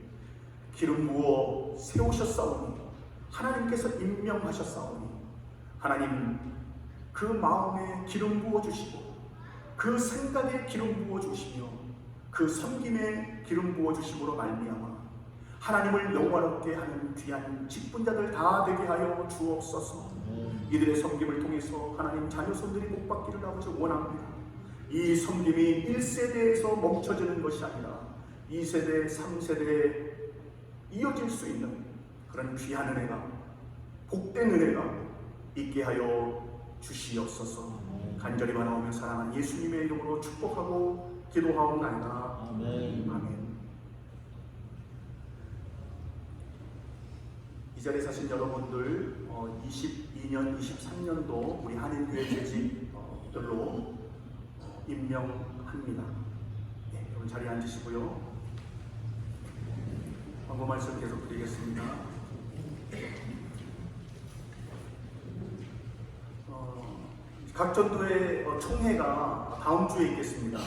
기름 부어 세우셨사오니, 하나님께서 임명하셨사오니 하나님 그 마음에 기름 부어 주시고 그 생각에 기름 부어 주시며 그 섬김에 기름 부어 주심으로 말미암아 하나님을 영화롭게 하는 귀한 직분자들 다 되게 하여 주옵소서. 이들의 섬김을 통해서 하나님 자녀손들이 복받기를 아버지 원합니다. 이 섬김이 1세대에서 멈춰지는 것이 아니라 2세대, 3세대에 이어질 수 있는 그런 귀한 은혜가, 복된 은혜가 있게 하여 주시옵소서. 간절히 바라오며 사랑하는 예수님의 이름으로 축복하고 기도하옵나이다. 아멘. 이 자리에 사신 여러분들 22년, 23년도 우리 한인교회 재직들로 임명합니다. 네, 여러분 자리에 앉으시고요. 광고 말씀 계속 드리겠습니다. 각 전도의 총회가 다음 주에 있겠습니다.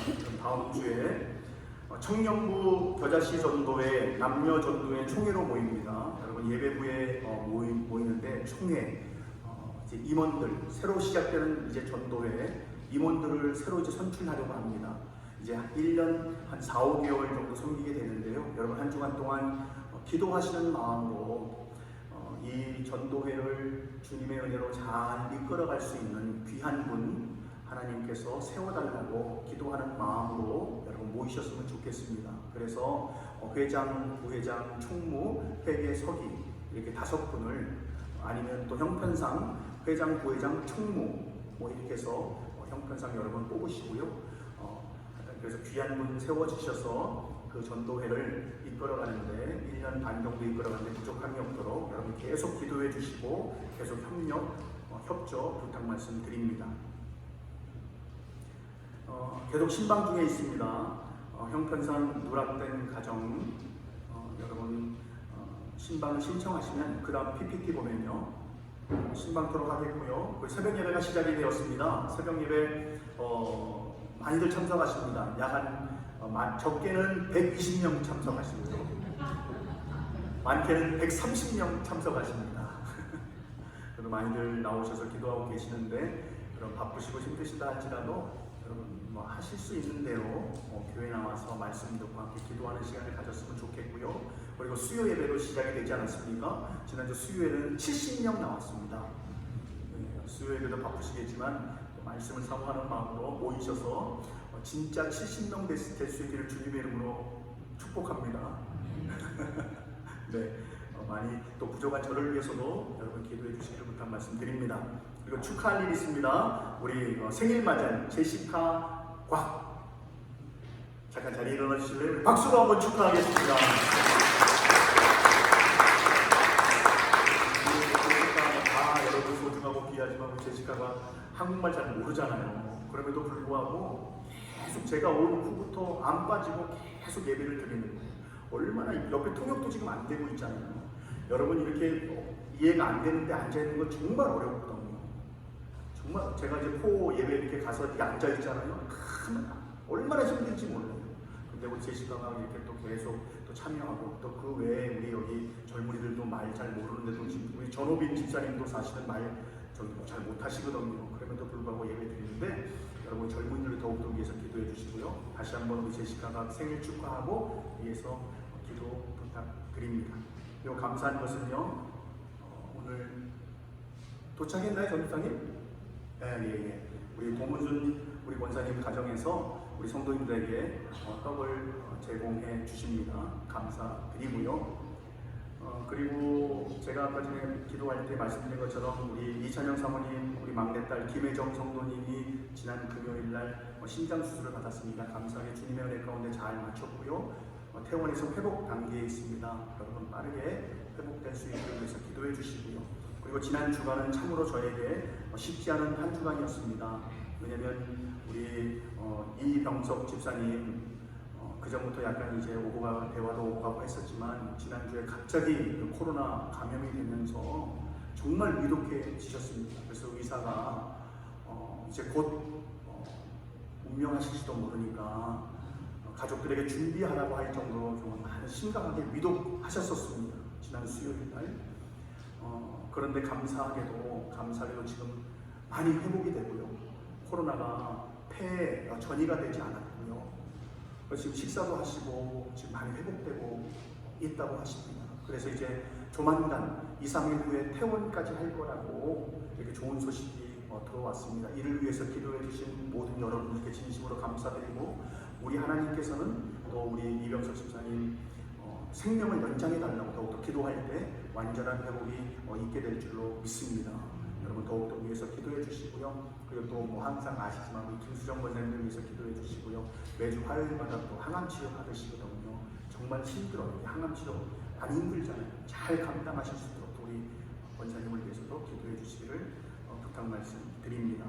다음 주에 청년부 겨자씨 전도회, 남녀 전도회 총회로 모입니다. 여러분 예배부에 모이는데 총회, 이제 임원들, 새로 시작되는 이제 전도회 임원들을 새로 이제 선출하려고 합니다. 이제 1년 한 4, 5개월 정도 섬기게 되는데요. 여러분 한 주간 동안 기도하시는 마음으로 이 전도회를 주님의 은혜로 잘 이끌어갈 수 있는 귀한 분 하나님께서 세워달라고 기도하는 마음으로 여러분 모이셨으면 좋겠습니다. 그래서 회장, 부회장, 총무, 회계, 서기 이렇게 5분을, 아니면 또 형편상 회장, 부회장, 총무 이렇게 해서 형편상 여러 번 뽑으시고요. 그래서 귀한 분 세워주셔서 그 전도회를 이끌어가는데 1년 반 정도 이끌어가는데 부족함이 없도록 여러분 계속 기도해 주시고 계속 협조 부탁 말씀드립니다. 계속 신방 중에 있습니다. 형편상 누락된 가정 여러분 신방을 신청하시면 그 다음 PPT 보면요 신방토록 하겠고요. 새벽 예배가 시작이 되었습니다. 새벽 예배 많이들 참석하십니다. 약 한 적게는 120명 참석하시고요. 많게는 130명 참석하십니다. 그래도 많이들 나오셔서 기도하고 계시는데 여러분 바쁘시고 힘드시다 할지라도 여러분 하실 수 있는 대로 교회 나와서 말씀 듣고 함께 기도하는 시간을 가졌으면 좋겠고요. 그리고 수요 예배도 시작이 되지 않았습니까? 지난주 수요에는 70명 나왔습니다. 수요 예배도 바쁘시겠지만 말씀을 사모하는 마음으로 모이셔서 진짜 70명 될 수 있기를 주님의 이름으로 축복합니다. 네, 많이 또 부족한 저를 위해서도 여러분 기도해 주시기를 부탁 말씀드립니다. 그리고 축하할 일이 있습니다. 우리 생일 맞이한 제시카 곽 잠깐 자리에 일어나 주실래요? 박수로 한번 축하하겠습니다. 제시카가 여러분 소중하고 귀하지만 우리 제시카가 한국말 잘 모르잖아요. 그럼에도 불구하고 계속 제가 올 후부터 안 빠지고 계속 예배를 드리는 거예요. 얼마나 얼마나 옆에 통역도 지금 안 되고 있잖아요. 여러분 이렇게 이해가 안 되는데 앉아 있는 건 정말 어렵거든요. 정말 제가 이제 포 예배 이렇게 가서 이렇게 앉아 있잖아요. 얼마나 힘든지 몰라요. 근데 우리 제시카가 이렇게 또 계속 또 참여하고 또 그 외에 우리 여기 젊은이들도 말 잘 모르는데도 지금 우리 전호빈 집사님도 사실은 말 잘 못하시거든요. 그럼에도 불구하고 예배 드리는데 여러분 젊은이들을 더욱더 위해서 기도해 주시고요. 다시 한번 우리 제시카가 생일 축하하고 위해서 기도 부탁드립니다. 그리고 감사한 것은요. 오늘 도착했나요, 전집사님? 예. 우리 도문순 우리 권사님 가정에서 우리 성도님들에게 떡을 제공해 주십니다. 감사드리고요. 그리고 제가 아까 전에 기도할 때 말씀드린 것처럼 우리 이찬영 사모님, 우리 막내딸 김혜정 성도님이 지난 금요일날 신장 수술을 받았습니다. 감사하게 주님의 은혜 가운데 잘 마쳤고요. 퇴원해서 회복 단계에 있습니다. 여러분 빠르게 회복될 수 있도록 위해서 기도해 주시고요. 그리고 지난 주간은 참으로 저에게 쉽지 않은 한 주간이었습니다. 왜냐면 우리 이병석 집사님 그 전부터 약간 이제 대화도 오고 가고 했었지만 지난주에 갑자기 코로나 감염이 되면서 정말 위독해지셨습니다. 그래서 의사가 이제 곧 운명하실지도 모르니까 가족들에게 준비하라고 할 정도로 정말 심각하게 위독하셨었습니다. 지난 수요일 날. 그런데 감사하게도 지금 많이 회복이 되고요. 코로나가 폐에 전이가 되지 않았고요. 지금 식사도 하시고 지금 많이 회복되고 있다고 하십니다. 그래서 이제 조만간 2, 3일 후에 퇴원까지 할 거라고 이렇게 좋은 소식이 들어왔습니다. 이를 위해서 기도해 주신 모든 여러분들께 진심으로 감사드리고 우리 하나님께서는 또 우리 이병석 집사님 생명을 연장해 달라고 더욱더 기도할 때 완전한 회복이 있게 될 줄로 믿습니다. 여러분 더욱더 위해서 기도해 주시고요. 그리고 또 항상 아시지만 우리 김수정 권사님을 위해서 기도해 주시고요. 매주 화요일마다 또 항암 치료 받으시거든요. 정말 힘들어요. 항암 치료 많이 힘들잖아요. 잘 감당하실 수 있도록 우리 권사님을 위해서도 기도해 주시기를 부탁 말씀드립니다.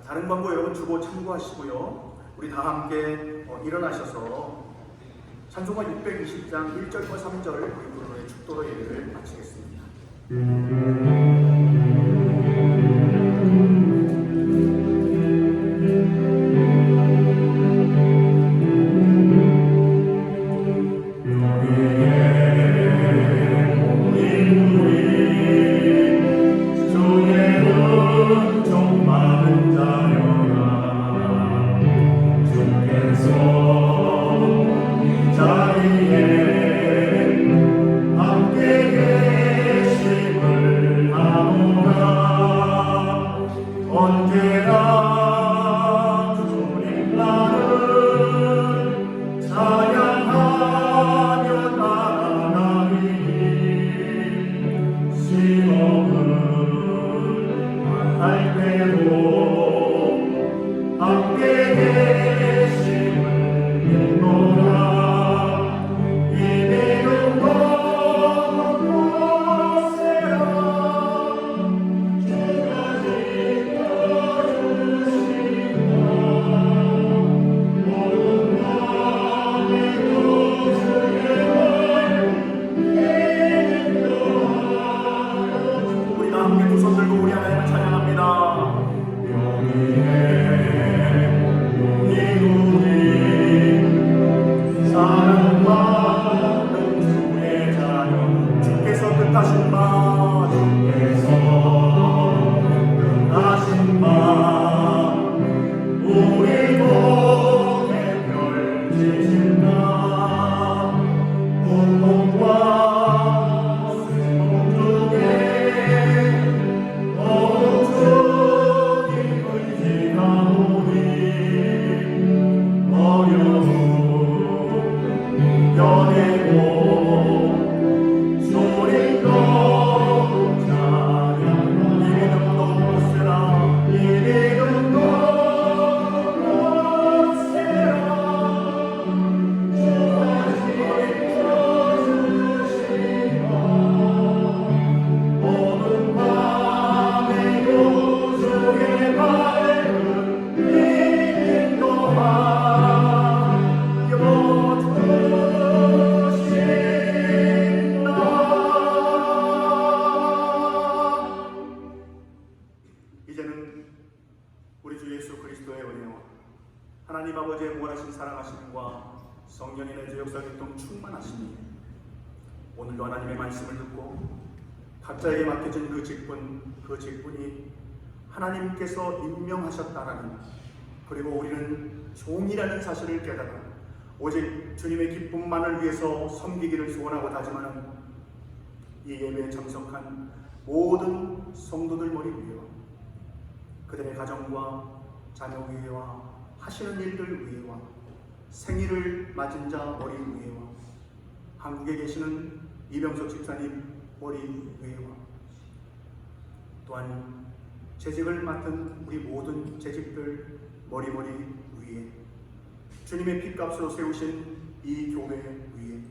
다른 광고 여러분 주보 참고하시고요. 우리 다 함께 일어나셔서 찬송가 620장 1절과 3절 우리 부르노의 축도로 예배를 마치겠습니다. 성령의 내주 역사교통 충만하시니 오늘도 하나님의 말씀을 듣고 각자에게 맡겨진 그 직분이 하나님께서 임명하셨다라는, 그리고 우리는 종이라는 사실을 깨달아 오직 주님의 기쁨만을 위해서 섬기기를 소원하고 다짐하는 이 예배에 참석한 모든 성도들 머리 위에와 그들의 가정과 자녀 위에와 하시는 일들 위에와 생일을 맞은 자 머리 위에와 한국에 계시는 이병석 집사님 머리 위에와 또한 재직을 맡은 우리 모든 재직들 머리 위에 주님의 피값으로 세우신 이 교회 위에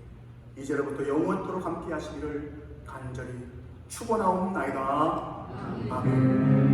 이제로부터 영원토록 함께 하시기를 간절히 축원하옵나이다. 아멘.